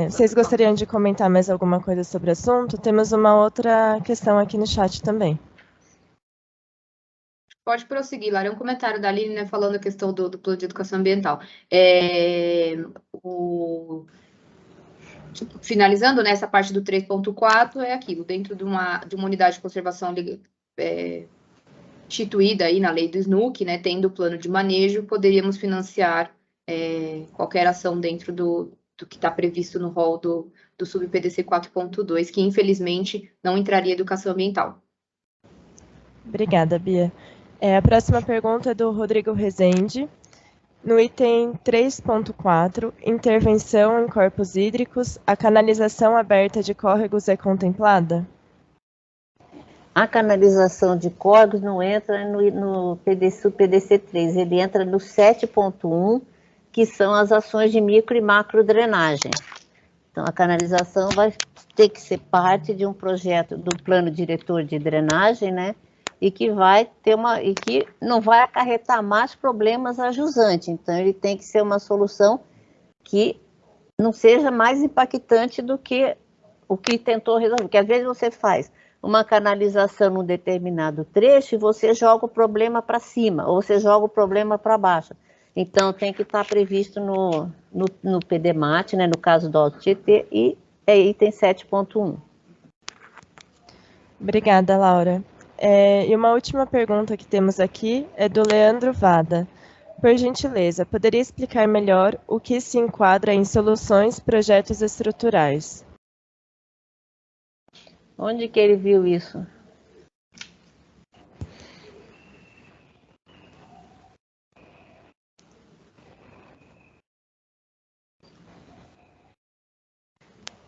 Vocês gostariam de comentar mais alguma coisa sobre o assunto? Temos uma outra questão aqui no chat também.
Pode prosseguir, Lara. É um comentário da Aline, né, falando a questão do plano de educação ambiental. Finalizando, né, essa parte do 3.4 é aquilo, dentro de uma unidade de conservação instituída aí na lei do SNUC, né, tendo o plano de manejo, poderíamos financiar qualquer ação dentro do que está previsto no rol do sub-PDC 4.2, que infelizmente não entraria educação ambiental.
Obrigada, Bia. A próxima pergunta é do Rodrigo Rezende. No item 3.4, intervenção em corpos hídricos, a canalização aberta de córregos é contemplada?
A canalização de córregos não entra no PDC 3, ele entra no 7.1, que são as ações de micro e macro drenagem. Então, a canalização vai ter que ser parte de um projeto do plano diretor de drenagem, né? E que não vai acarretar mais problemas a jusante. Então, ele tem que ser uma solução que não seja mais impactante do que o que tentou resolver. Porque às vezes você faz uma canalização num determinado trecho e você joga o problema para cima, ou você joga o problema para baixo. Então, tem que estar previsto no PDMAT, né, no caso do Alto Tietê, e é item 7.1.
Obrigada, Laura. E uma última pergunta que temos aqui é do Leandro Vada. Por gentileza, poderia explicar melhor o que se enquadra em soluções, projetos estruturais?
Onde que ele viu isso?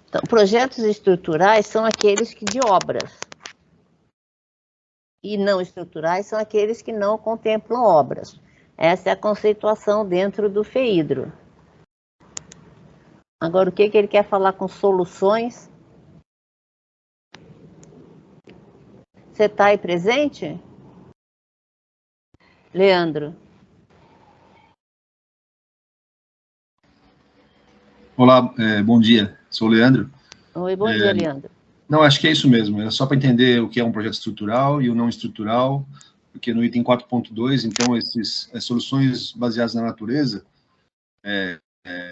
Então, projetos estruturais são aqueles que de obras. E não estruturais são aqueles que não contemplam obras. Essa é a conceituação dentro do FEIDRO. Agora, o que ele quer falar com soluções? Você está aí presente? Leandro?
Olá, bom dia. Sou o Leandro.
Oi, bom dia, Leandro.
Não, acho que é isso mesmo. É só para entender o que é um projeto estrutural e o não estrutural, porque no item 4.2, então, essas soluções baseadas na natureza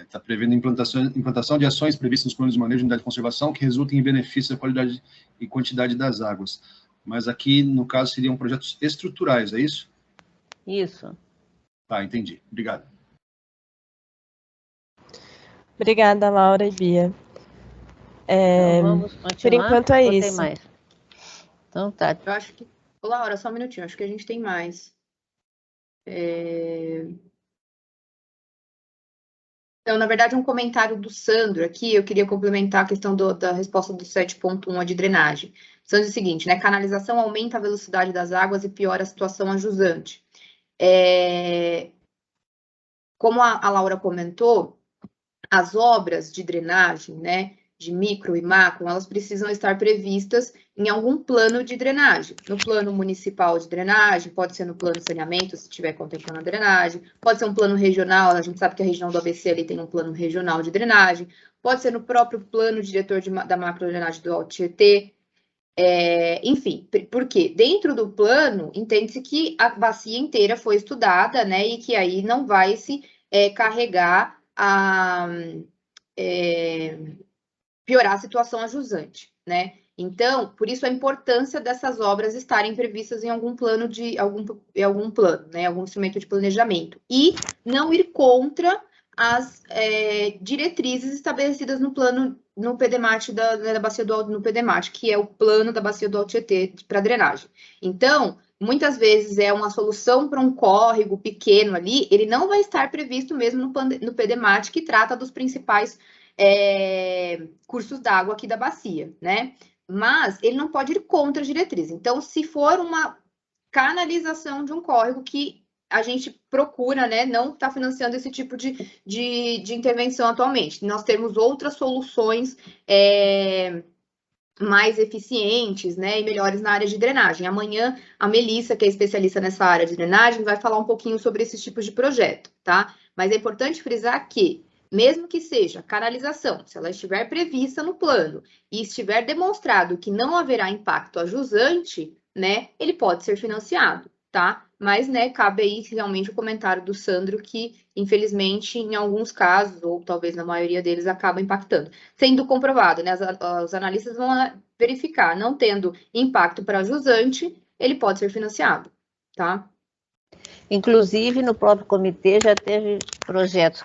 está prevendo implantação de ações previstas nos planos de manejo de unidade de conservação que resultem em benefício da qualidade e quantidade das águas. Mas aqui, no caso, seriam projetos estruturais, é isso?
Isso.
Tá, entendi. Obrigado.
Obrigada, Laura e Bia.
Então, vamos continuar?
Por enquanto é isso.
Tem mais? Então tá.
Eu acho que... Laura, só um minutinho, acho que a gente tem mais. Então, na verdade, um comentário do Sandro aqui, eu queria complementar a questão da resposta do 7.1, a de drenagem. Sandro diz o seguinte, né? Canalização aumenta a velocidade das águas e piora a situação ajusante. Como a Laura comentou, as obras de drenagem, né, de micro e macro, elas precisam estar previstas em algum plano de drenagem. No plano municipal de drenagem, pode ser no plano de saneamento, se estiver contemplando a drenagem, pode ser um plano regional, a gente sabe que a região do ABC ali tem um plano regional de drenagem, pode ser no próprio plano diretor da macrodrenagem do Alto Tietê, enfim, porque dentro do plano, entende-se que a bacia inteira foi estudada, né, e que aí não vai se carregar piorar a situação ajusante, né? Então, por isso a importância dessas obras estarem previstas em algum plano né? Algum instrumento de planejamento. E não ir contra as diretrizes estabelecidas no plano, no PDMAT da bacia do Alto, no PDMAT, que é o plano da bacia do Alto Tietê para drenagem. Então, muitas vezes é uma solução para um córrego pequeno ali, ele não vai estar previsto mesmo no PDMAT, que trata dos principais cursos d'água aqui da bacia, né? Mas ele não pode ir contra a diretriz. Então, se for uma canalização de um córrego que a gente procura, né, não está financiando esse tipo de intervenção atualmente. Nós temos outras soluções mais eficientes, né, e melhores na área de drenagem. Amanhã, a Melissa, que é especialista nessa área de drenagem, vai falar um pouquinho sobre esses tipos de projeto, tá? Mas é importante frisar que, mesmo que seja canalização, se ela estiver prevista no plano e estiver demonstrado que não haverá impacto ajusante, né, ele pode ser financiado, tá? Mas, né, cabe aí realmente o comentário do Sandro que, infelizmente, em alguns casos, ou talvez na maioria deles, acaba impactando. Sendo comprovado, né, os analistas vão verificar, não tendo impacto para ajusante, ele pode ser financiado, tá?
Inclusive, no próprio comitê já teve projetos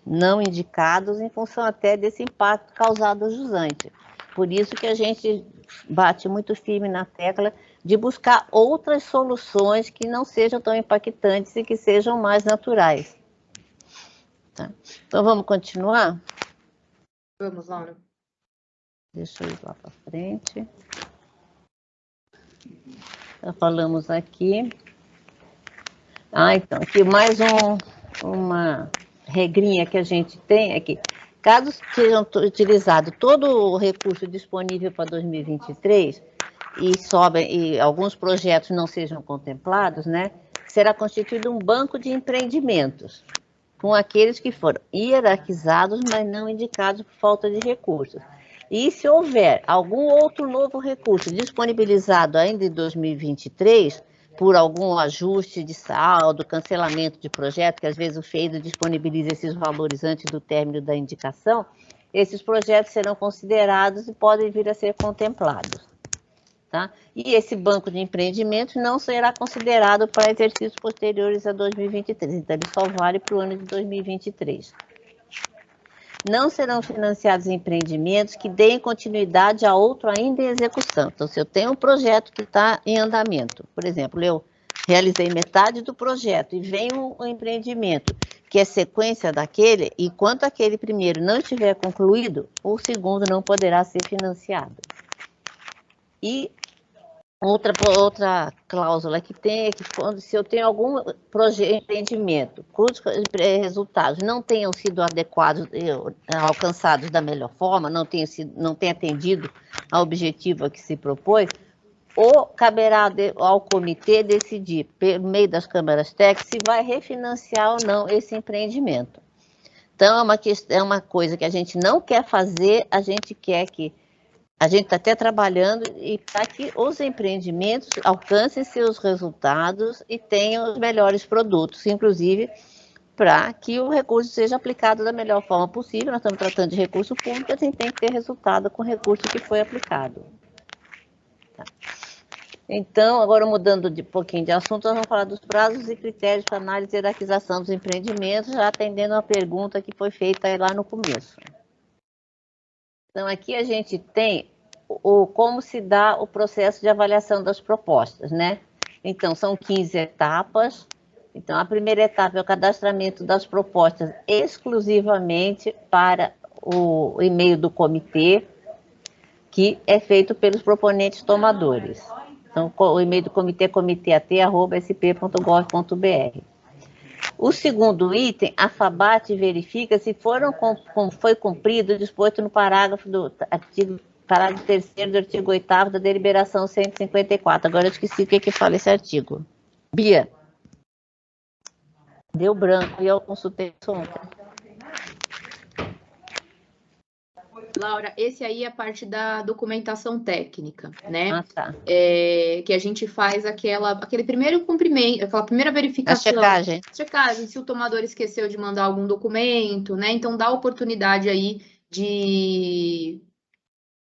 não indicados em função até desse impacto causado ao jusante. Por isso que a gente bate muito firme na tecla de buscar outras soluções que não sejam tão impactantes e que sejam mais naturais. Tá? Então, vamos continuar?
Vamos, Laura.
Deixa eu ir lá para frente. Já falamos aqui. Então, aqui mais uma regrinha que a gente tem é que, caso sejam utilizado todo o recurso disponível para 2023 e alguns projetos não sejam contemplados, né, será constituído um banco de empreendimentos com aqueles que foram hierarquizados, mas não indicados por falta de recursos. E se houver algum outro novo recurso disponibilizado ainda em 2023, por algum ajuste de saldo, cancelamento de projeto, que às vezes o FEIDRO disponibiliza esses valores antes do término da indicação, esses projetos serão considerados e podem vir a ser contemplados. Tá? E esse banco de empreendimentos não será considerado para exercícios posteriores a 2023, então ele só vale para o ano de 2023. Não serão financiados empreendimentos que deem continuidade a outro ainda em execução. Então, se eu tenho um projeto que está em andamento, por exemplo, eu realizei metade do projeto e vem um empreendimento que é sequência daquele, e enquanto aquele primeiro não estiver concluído, o segundo não poderá ser financiado. E outra cláusula que tem é que se eu tenho algum empreendimento cujos resultados não tenham sido adequados, alcançados da melhor forma, não tenha atendido ao objetivo a que se propôs, ou caberá ao comitê decidir, por meio das câmaras técnicas, se vai refinanciar ou não esse empreendimento. Então, é uma coisa que a gente não quer fazer, a gente quer que a gente está até trabalhando para que os empreendimentos alcancem seus resultados e tenham os melhores produtos, inclusive para que o recurso seja aplicado da melhor forma possível. Nós estamos tratando de recurso público, a gente tem que ter resultado com o recurso que foi aplicado. Tá. Então, agora mudando de pouquinho de assunto, nós vamos falar dos prazos e critérios para análise e hierarquização dos empreendimentos, já atendendo a pergunta que foi feita aí lá no começo. Então, aqui a gente tem como se dá o processo de avaliação das propostas, né? Então, são 15 etapas. Então, a primeira etapa é o cadastramento das propostas exclusivamente para o e-mail do comitê, que é feito pelos proponentes tomadores. Então, o e-mail do comitê é comitê@sp.gov.br. O segundo item, a FABAT verifica se foi cumprido o disposto no parágrafo 3º do artigo 8º da deliberação 154. Agora eu esqueci o que fala esse artigo. Bia, deu branco e eu consultei isso ontem.
Laura, esse aí é a parte da documentação técnica, né?
Ah, tá.
Que a gente faz aquele primeiro cumprimento, aquela primeira verificação.
A
checagem, se o tomador esqueceu de mandar algum documento, né? Então, dá a oportunidade aí de...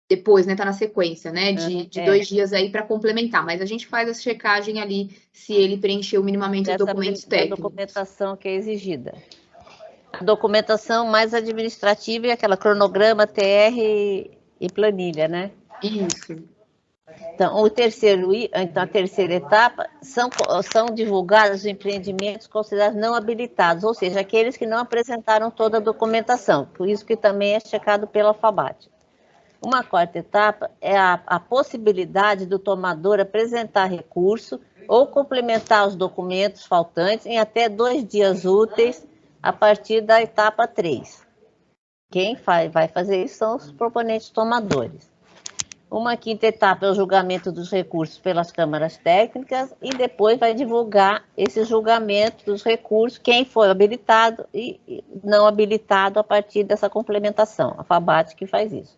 Depois, né? Tá na sequência, né? De 2 dias aí para complementar. Mas a gente faz a checagem ali, se ele preencheu minimamente os documentos técnicos.
A documentação que é exigida. A documentação mais administrativa é aquela cronograma, TR e planilha, né?
Isso.
Então, a terceira etapa são divulgados os empreendimentos considerados não habilitados, ou seja, aqueles que não apresentaram toda a documentação, por isso que também é checado pela FABAT. Uma quarta etapa é a possibilidade do tomador apresentar recurso ou complementar os documentos faltantes em até 2 dias úteis a partir da etapa 3. Quem vai fazer isso são os proponentes tomadores. Uma quinta etapa é o julgamento dos recursos pelas câmaras técnicas e depois vai divulgar esse julgamento dos recursos, quem foi habilitado e não habilitado a partir dessa complementação. A FABAT que faz isso.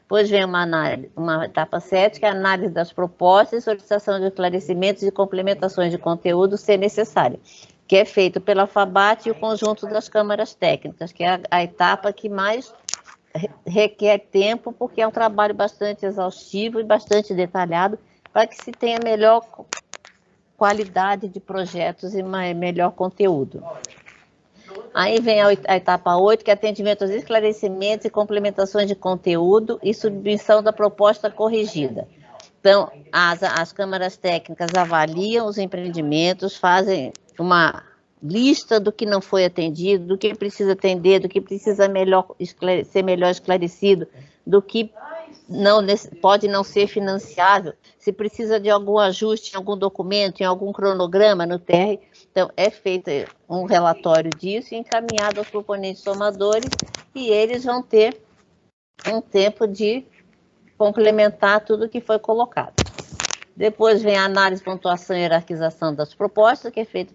Depois vem uma etapa 7, que é a análise das propostas e solicitação de esclarecimentos e complementações de conteúdo, se necessário, que é feito pela FABAT e o conjunto das câmaras técnicas, que é a etapa que mais requer tempo, porque é um trabalho bastante exaustivo e bastante detalhado, para que se tenha melhor qualidade de projetos e melhor conteúdo. Aí vem a etapa 8, que é atendimento aos esclarecimentos e complementações de conteúdo e submissão da proposta corrigida. Então, as câmaras técnicas avaliam os empreendimentos, fazem uma lista do que não foi atendido, do que precisa atender, do que precisa ser melhor esclarecido, do que pode não ser financiável, se precisa de algum ajuste em algum documento, em algum cronograma no TR. Então, é feito um relatório disso e encaminhado aos proponentes tomadores, e eles vão ter um tempo de complementar tudo que foi colocado. Depois vem a análise, pontuação e hierarquização das propostas, que é feito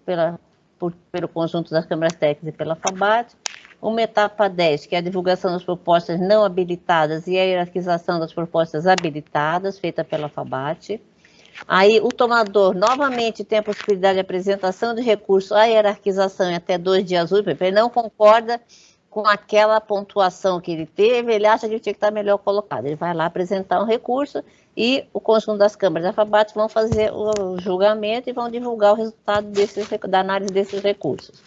pelo conjunto das câmaras técnicas e pela FABAT. Uma etapa 10, que é a divulgação das propostas não habilitadas e a hierarquização das propostas habilitadas, feita pela FABAT. Aí o tomador novamente tem a possibilidade de apresentação de recurso à hierarquização em até 2 dias úteis, ele não concorda com aquela pontuação que ele teve, ele acha que ele tinha que estar melhor colocado. Ele vai lá apresentar um recurso e o conjunto das câmaras de AFABAT vão fazer o julgamento e vão divulgar o resultado da análise desses recursos.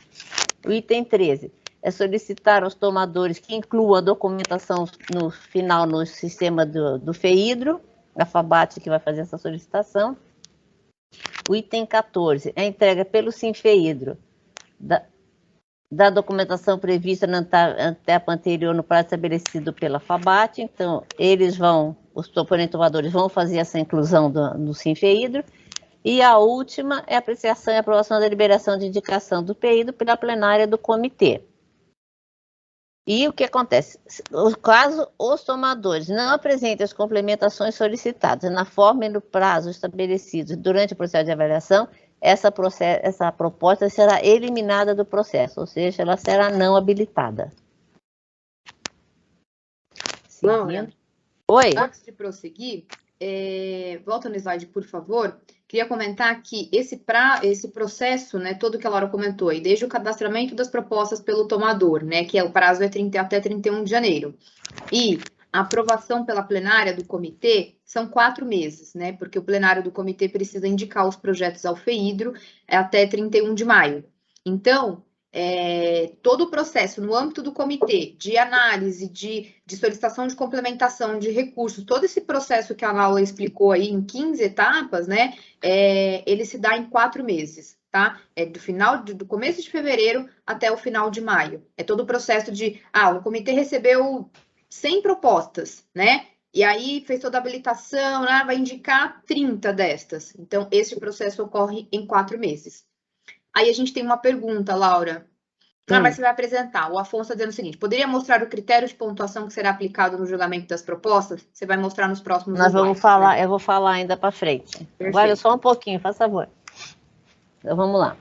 O item 13 é solicitar aos tomadores que incluam a documentação no final no sistema do FEIDRO, a AFABAT que vai fazer essa solicitação. O item 14 é a entrega pelo SimFEIDRO da documentação prevista na etapa anterior no prazo estabelecido pela AFABAT. Então, os proponentes tomadores vão fazer essa inclusão no SimFEIDRO. E a última é a apreciação e aprovação da liberação de indicação do PEIDRO pela plenária do comitê. E o que acontece? Caso os tomadores não apresentem as complementações solicitadas na forma e no prazo estabelecidos durante o processo de avaliação, essa proposta será eliminada do processo, ou seja, ela será não habilitada.
Laura,
oi.
Antes de prosseguir, volta no slide, por favor. Queria comentar que esse processo, né, todo que a Laura comentou, aí, desde o cadastramento das propostas pelo tomador, né, que o prazo é até 31 de janeiro, e a aprovação pela plenária do comitê são 4 meses, né, porque o plenário do comitê precisa indicar os projetos ao FEIDRO até 31 de maio. Então, todo o processo no âmbito do comitê, de análise, de solicitação de complementação de recursos, todo esse processo que a Laura explicou aí em 15 etapas, né, ele se dá em 4 meses, tá? Do começo de fevereiro até o final de maio. É todo o processo o comitê recebeu 100 propostas, né? E aí fez toda a habilitação, né? Vai indicar 30 destas. Então, esse processo ocorre em 4 meses. Aí a gente tem uma pergunta, Laura. Mas você vai apresentar. O Afonso está dizendo o seguinte: poderia mostrar o critério de pontuação que será aplicado no julgamento das propostas? Você vai mostrar nos próximos
slides. Nós vamos falar, né? Eu vou falar ainda para frente.
Perfeito.
Agora só um pouquinho, faz favor. Então, vamos lá.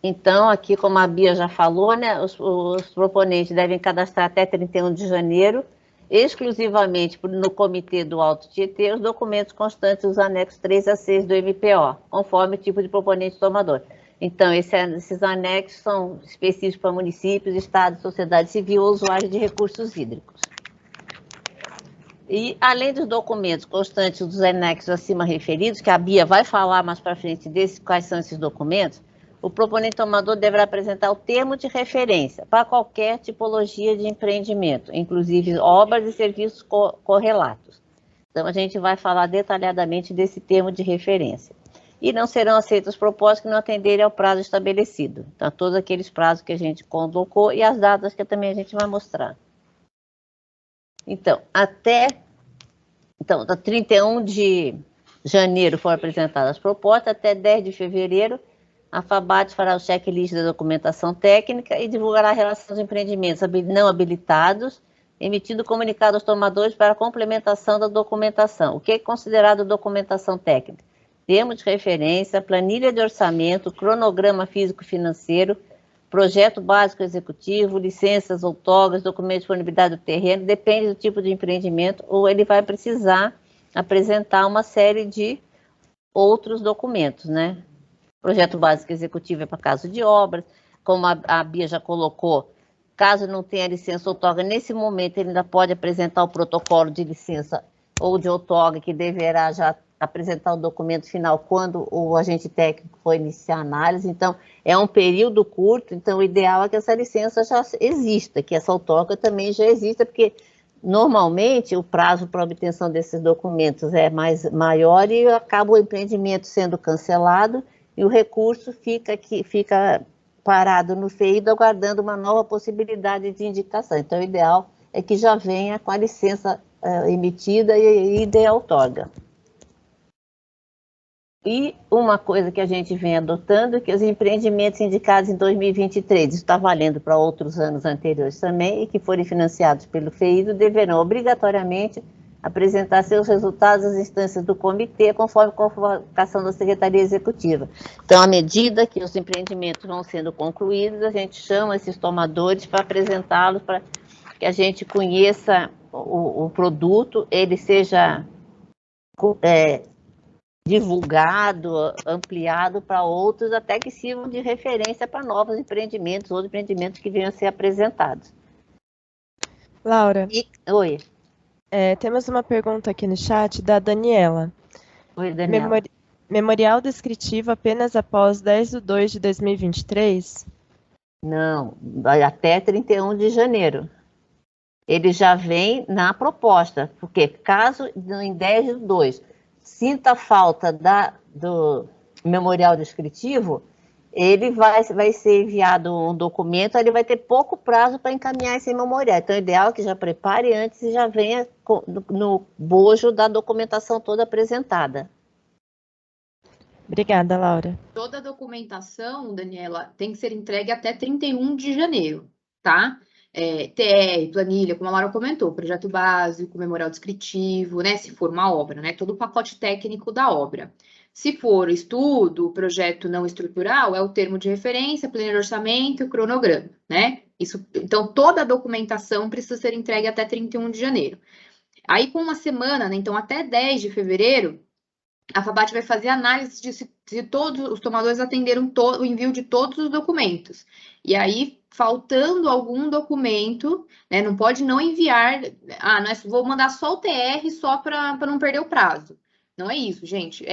Então, aqui, como a Bia já falou, né, os proponentes devem cadastrar até 31 de janeiro, exclusivamente no comitê do Alto Tietê, os documentos constantes dos anexos 3 a 6 do MPO, conforme o tipo de proponente tomador. Então, esses anexos são específicos para municípios, estados, sociedade civil ou usuários de recursos hídricos. E, além dos documentos constantes dos anexos acima referidos, que a Bia vai falar mais para frente quais são esses documentos, o proponente tomador deverá apresentar o termo de referência para qualquer tipologia de empreendimento, inclusive obras e serviços correlatos. Então, a gente vai falar detalhadamente desse termo de referência. E não serão aceitas propostas que não atenderem ao prazo estabelecido. Então, todos aqueles prazos que a gente colocou e as datas que também a gente vai mostrar. Então, até 31 de janeiro foram apresentadas as propostas, até 10 de fevereiro, a AFABAT fará o checklist da documentação técnica e divulgará a relação dos empreendimentos não habilitados, emitindo comunicado aos tomadores para a complementação da documentação. O que é considerado documentação técnica? Termo de referência, planilha de orçamento, cronograma físico-financeiro, projeto básico executivo, licenças, outorgas, documento de disponibilidade do terreno, depende do tipo de empreendimento, ou ele vai precisar apresentar uma série de outros documentos, né? Projeto básico executivo é para caso de obras, como a Bia já colocou, caso não tenha licença ou outorga, nesse momento ele ainda pode apresentar o protocolo de licença ou de outorga, que deverá já apresentar o documento final quando o agente técnico for iniciar a análise. Então, é um período curto, então o ideal é que essa licença já exista, que essa outorga também já exista, porque normalmente o prazo para obtenção desses documentos é maior e acaba o empreendimento sendo cancelado e o recurso fica parado no FEIDRO, aguardando uma nova possibilidade de indicação. Então, o ideal é que já venha com a licença emitida e dê a outorga. E uma coisa que a gente vem adotando é que os empreendimentos indicados em 2023, isso está valendo para outros anos anteriores também, e que forem financiados pelo FEIDRO, deverão obrigatoriamente apresentar seus resultados às instâncias do comitê, conforme a convocação da Secretaria Executiva. Então, à medida que os empreendimentos vão sendo concluídos, a gente chama esses tomadores para apresentá-los, para que a gente conheça o produto, ele seja divulgado, ampliado para outros, até que sirvam de referência para novos empreendimentos, outros empreendimentos que venham a ser apresentados.
Laura,
Oi.
Temos uma pergunta aqui no chat da Daniela.
Oi, Daniela.
Memorial descritivo apenas após 10/2 de 2023?
Não, até 31 de janeiro. Ele já vem na proposta, porque caso em 10/2 sinta falta do memorial descritivo, ele vai ser enviado um documento, ele vai ter pouco prazo para encaminhar esse memorial. Então, o ideal é que já prepare antes e já venha no bojo da documentação toda apresentada.
Obrigada, Laura.
Toda a documentação, Daniela, tem que ser entregue até 31 de janeiro, tá? TR, planilha, como a Laura comentou, projeto básico, memorial descritivo, né? Se for uma obra, né? Todo o pacote técnico da obra. Se for estudo, projeto não estrutural, é o termo de referência, planilha de orçamento e o cronograma, né? Então, toda a documentação precisa ser entregue até 31 de janeiro. Aí, com uma semana, né? Então, até 10 de fevereiro, a FABAT vai fazer análise de se todos os tomadores atenderam o envio de todos os documentos. E aí, faltando algum documento, né, não pode não enviar, vou mandar só o TR só para não perder o prazo. Não é isso, gente.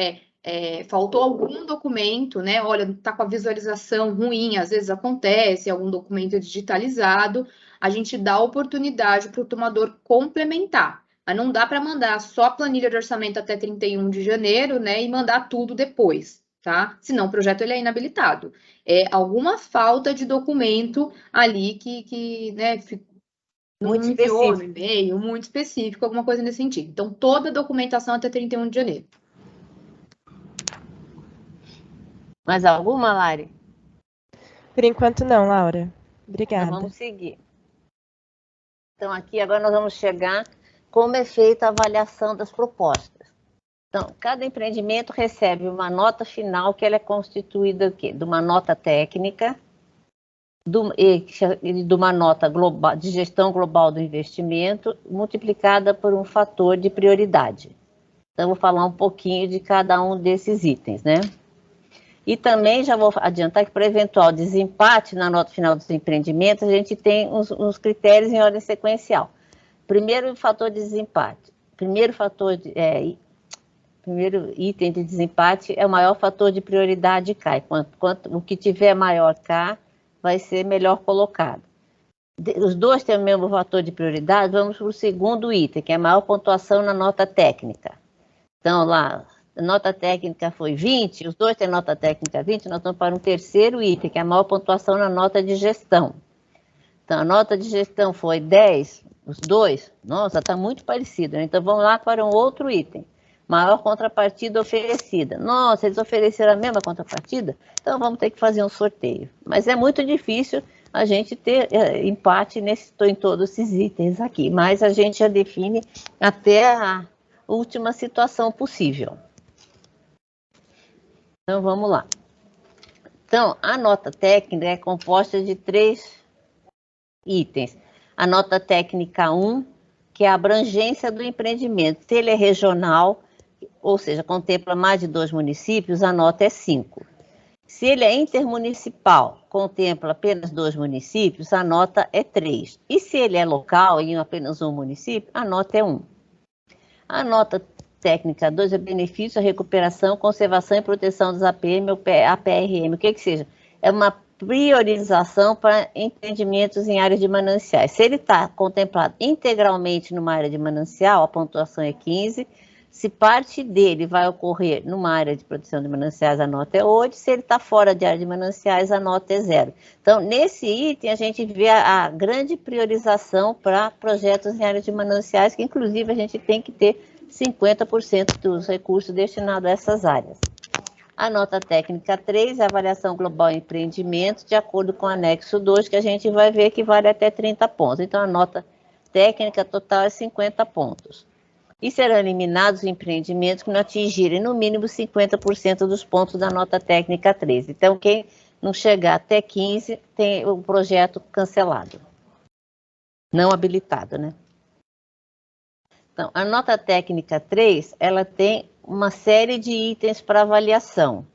Faltou algum documento, né? Olha, tá com a visualização ruim, às vezes acontece, algum documento digitalizado, a gente dá a oportunidade para o tomador complementar. Mas não dá para mandar só a planilha de orçamento até 31 de janeiro, né, e mandar tudo depois, tá? Senão o projeto ele é inabilitado. É alguma falta de documento ali que né, não enviou no e-mail, muito específico, alguma coisa nesse sentido. Então, toda a documentação até 31 de janeiro.
Mais alguma, Lari?
Por enquanto não, Laura. Obrigada.
Então, vamos seguir. Então, aqui agora nós vamos chegar como é feita a avaliação das propostas. Então, cada empreendimento recebe uma nota final, que ela é constituída de uma nota técnica, de uma nota global, de gestão global do investimento, multiplicada por um fator de prioridade. Então, eu vou falar um pouquinho de cada um desses itens, né? E também já vou adiantar que para eventual desempate na nota final dos empreendimentos, a gente tem uns critérios em ordem sequencial. Primeiro fator de desempate. Primeiro item de desempate é o maior fator de prioridade cai. O que tiver maior K vai ser melhor colocado. Os dois têm o mesmo fator de prioridade, vamos para o segundo item, que é a maior pontuação na nota técnica. Então, lá, a nota técnica foi 20, os dois têm nota técnica 20, nós vamos para um terceiro item, que é a maior pontuação na nota de gestão. Então, a nota de gestão foi 10, os dois, nossa, está muito parecido, né? Então, vamos lá para um outro item. Maior contrapartida oferecida. Nossa, eles ofereceram a mesma contrapartida? Então, vamos ter que fazer um sorteio. Mas é muito difícil a gente ter empate em todos esses itens aqui. Mas a gente já define até a última situação possível. Então, vamos lá. Então, a nota técnica é composta de 3 itens. A nota técnica 1, que é a abrangência do empreendimento. Se ele é regional, ou seja, contempla mais de 2 municípios, a nota é 5. Se ele é intermunicipal, contempla apenas 2 municípios, a nota é 3. E se ele é local, em apenas um município, a nota é 1. A nota técnica 2 é benefício, recuperação, conservação e proteção dos APM ou APRM, o que seja. É uma priorização para empreendimentos em áreas de mananciais. Se ele está contemplado integralmente numa área de manancial, a pontuação é 15. Se parte dele vai ocorrer numa área de proteção de mananciais, a nota é 8. Se ele está fora de área de mananciais, a nota é 0. Então, nesse item, a gente vê a grande priorização para projetos em áreas de mananciais, que inclusive a gente tem que ter 50% dos recursos destinados a essas áreas. A nota técnica 3 é a avaliação global em empreendimentos, de acordo com o anexo 2, que a gente vai ver que vale até 30 pontos. Então, a nota técnica total é 50 pontos. E serão eliminados os empreendimentos que não atingirem, no mínimo, 50% dos pontos da nota técnica 3. Então, quem não chegar até 15, tem o projeto cancelado. Não habilitado, né? Então, a nota técnica 3, ela tem uma série de itens para avaliação.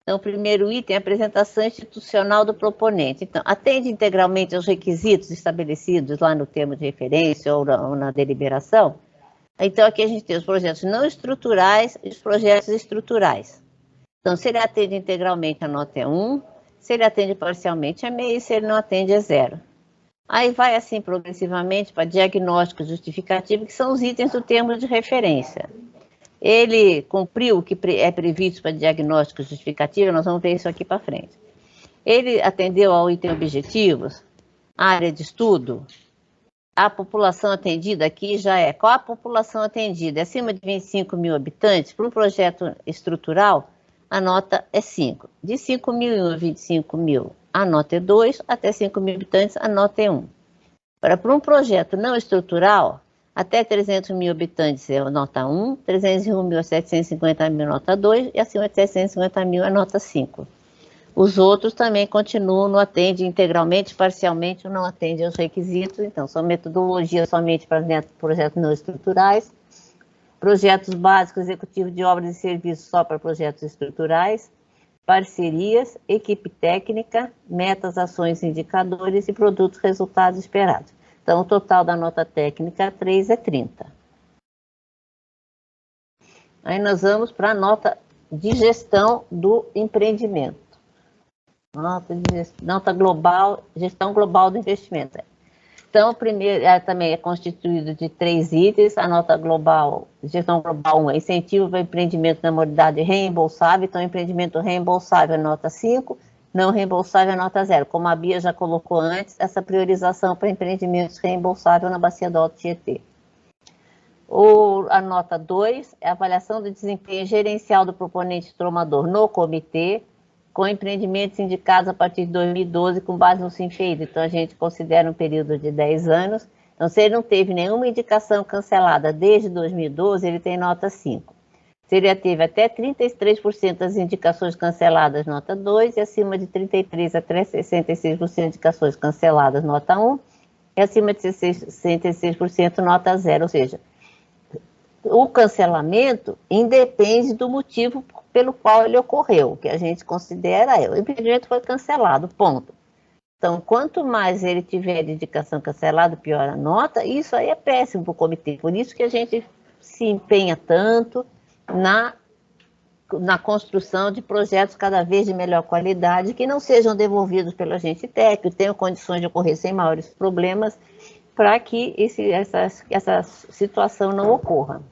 Então, o primeiro item é a apresentação institucional do proponente. Então, atende integralmente aos requisitos estabelecidos lá no termo de referência ou na deliberação? Então, aqui a gente tem os projetos não estruturais e os projetos estruturais. Então, se ele atende integralmente, a nota é 1, se ele atende parcialmente, é meio, e se ele não atende, é 0. Aí vai assim progressivamente para diagnóstico justificativo, que são os itens do termo de referência. Ele cumpriu o que é previsto para diagnóstico justificativo, nós vamos ver isso aqui para frente. Ele atendeu ao item objetivos, área de estudo, a população atendida aqui já é. Qual a população atendida? É acima de 25 mil habitantes, para um projeto estrutural, a nota é 5. De 5.001 a 25 mil, a nota é 2, até 5 mil habitantes, a nota é 1. Para um projeto não estrutural, até 300 mil habitantes é nota 1, 301 mil a 750 mil nota 2 e acima de 750 mil é nota 5. Os outros também continuam, não atende integralmente, parcialmente ou não atende aos requisitos, então são metodologias somente para projetos não estruturais, projetos básicos executivos de obras e serviços só para projetos estruturais, parcerias, equipe técnica, metas, ações, indicadores e produtos, resultados esperados. Então, o total da nota técnica 3 é 30. Aí nós vamos para a nota de gestão do empreendimento. Nota global, gestão global do investimento. Então, o primeiro também é constituído de 3 itens. A nota global, gestão global 1, é incentivo para empreendimento na modalidade reembolsável. Então, empreendimento reembolsável é nota 5. Não reembolsável é nota 0. Como a Bia já colocou antes, essa priorização para empreendimentos reembolsáveis na bacia do Alto Tietê. A nota 2 é a avaliação do desempenho gerencial do proponente tomador no comitê, com empreendimentos indicados a partir de 2012, com base no SINFEID. Então, a gente considera um período de 10 anos. Então, se ele não teve nenhuma indicação cancelada desde 2012, ele tem nota 5. Se ele teve até 33% das indicações canceladas, nota 2, e acima de 33% até 66% de indicações canceladas, nota 1, e acima de 66%, nota 0. Ou seja, o cancelamento independe do motivo pelo qual ele ocorreu. O que a gente considera o empreendimento foi cancelado, ponto. Então, quanto mais ele tiver de indicação cancelada, pior a nota, isso aí é péssimo para o comitê. Por isso que a gente se empenha tanto na construção de projetos cada vez de melhor qualidade, que não sejam devolvidos pelo agente técnico, tenham condições de ocorrer sem maiores problemas, para que essa situação não ocorra.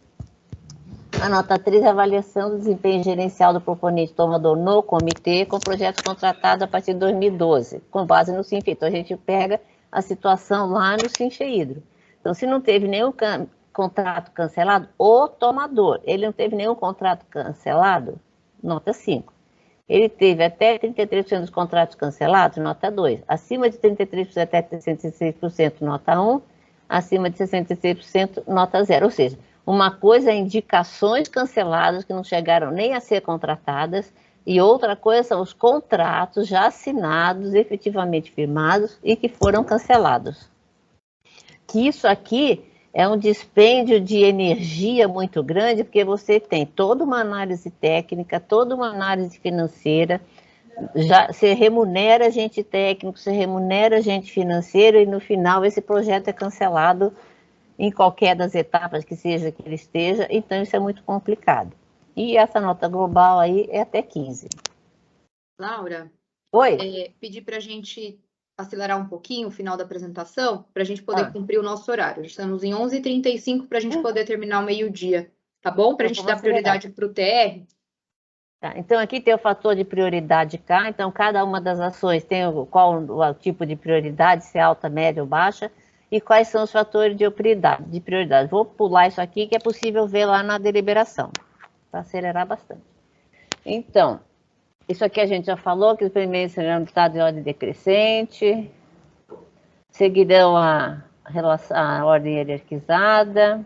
A nota 3 é a avaliação do desempenho gerencial do proponente tomador no comitê, com projetos contratados a partir de 2012, com base no SINFEID. Então, a gente pega a situação lá no SINFEIDRO. Então, se não teve nenhum contrato cancelado, o tomador, ele não teve nenhum contrato cancelado, nota 5. Ele teve até 33% dos contratos cancelados, nota 2. Acima de 33% até 66%, nota 1. Acima de 66%, nota 0. Ou seja, uma coisa é indicações canceladas que não chegaram nem a ser contratadas, e outra coisa são os contratos já assinados, efetivamente firmados e que foram cancelados. Que isso aqui é um dispêndio de energia muito grande, porque você tem toda uma análise técnica, toda uma análise financeira, já se remunera agente técnico, se remunera agente financeiro, e no final esse projeto é cancelado em qualquer das etapas que seja que ele esteja, então isso é muito complicado. E essa nota global aí é até 15.
Laura?
Oi?
Pedir para a gente acelerar um pouquinho o final da apresentação, para a gente poder cumprir o nosso horário. Estamos em 11h35 para a gente poder terminar o meio-dia, tá bom? Para a gente dar prioridade para o TR.
Tá, então, aqui tem o fator de prioridade K, então cada uma das ações tem qual o tipo de prioridade, se é alta, média ou baixa, e quais são os fatores de prioridade. Vou pular isso aqui, que é possível ver lá na deliberação, para acelerar bastante. Então, isso aqui a gente já falou, que os primeiros serão estado em ordem decrescente, seguirão a ordem hierarquizada.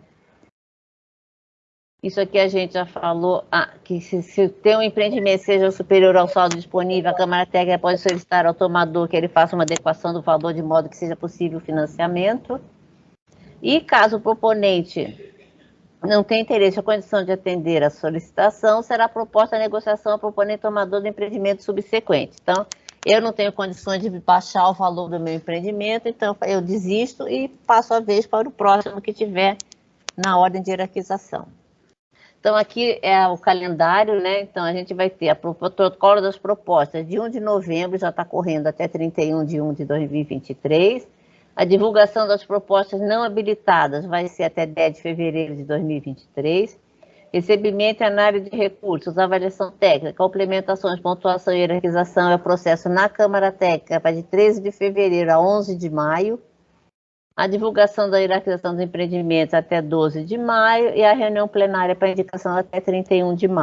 Isso aqui a gente já falou, que se tem um empreendimento seja superior ao saldo disponível, a Câmara Técnica pode solicitar ao tomador que ele faça uma adequação do valor de modo que seja possível o financiamento. E caso o proponente não tem interesse ou condição de atender a solicitação, será proposta a negociação ao proponente tomador do empreendimento subsequente. Então, eu não tenho condições de baixar o valor do meu empreendimento, então eu desisto e passo a vez para o próximo que tiver na ordem de hierarquização. Então, aqui é o calendário, né? Então, a gente vai ter o protocolo das propostas de 1 de novembro, já está correndo até 31 de 1 de 2023. A divulgação das propostas não habilitadas vai ser até 10 de fevereiro de 2023. Recebimento e análise de recursos, avaliação técnica, complementações, pontuação e hierarquização é o processo na Câmara Técnica, vai de 13 de fevereiro a 11 de maio. A divulgação da hierarquização dos empreendimentos até 12 de maio e a reunião plenária para indicação até 31 de maio.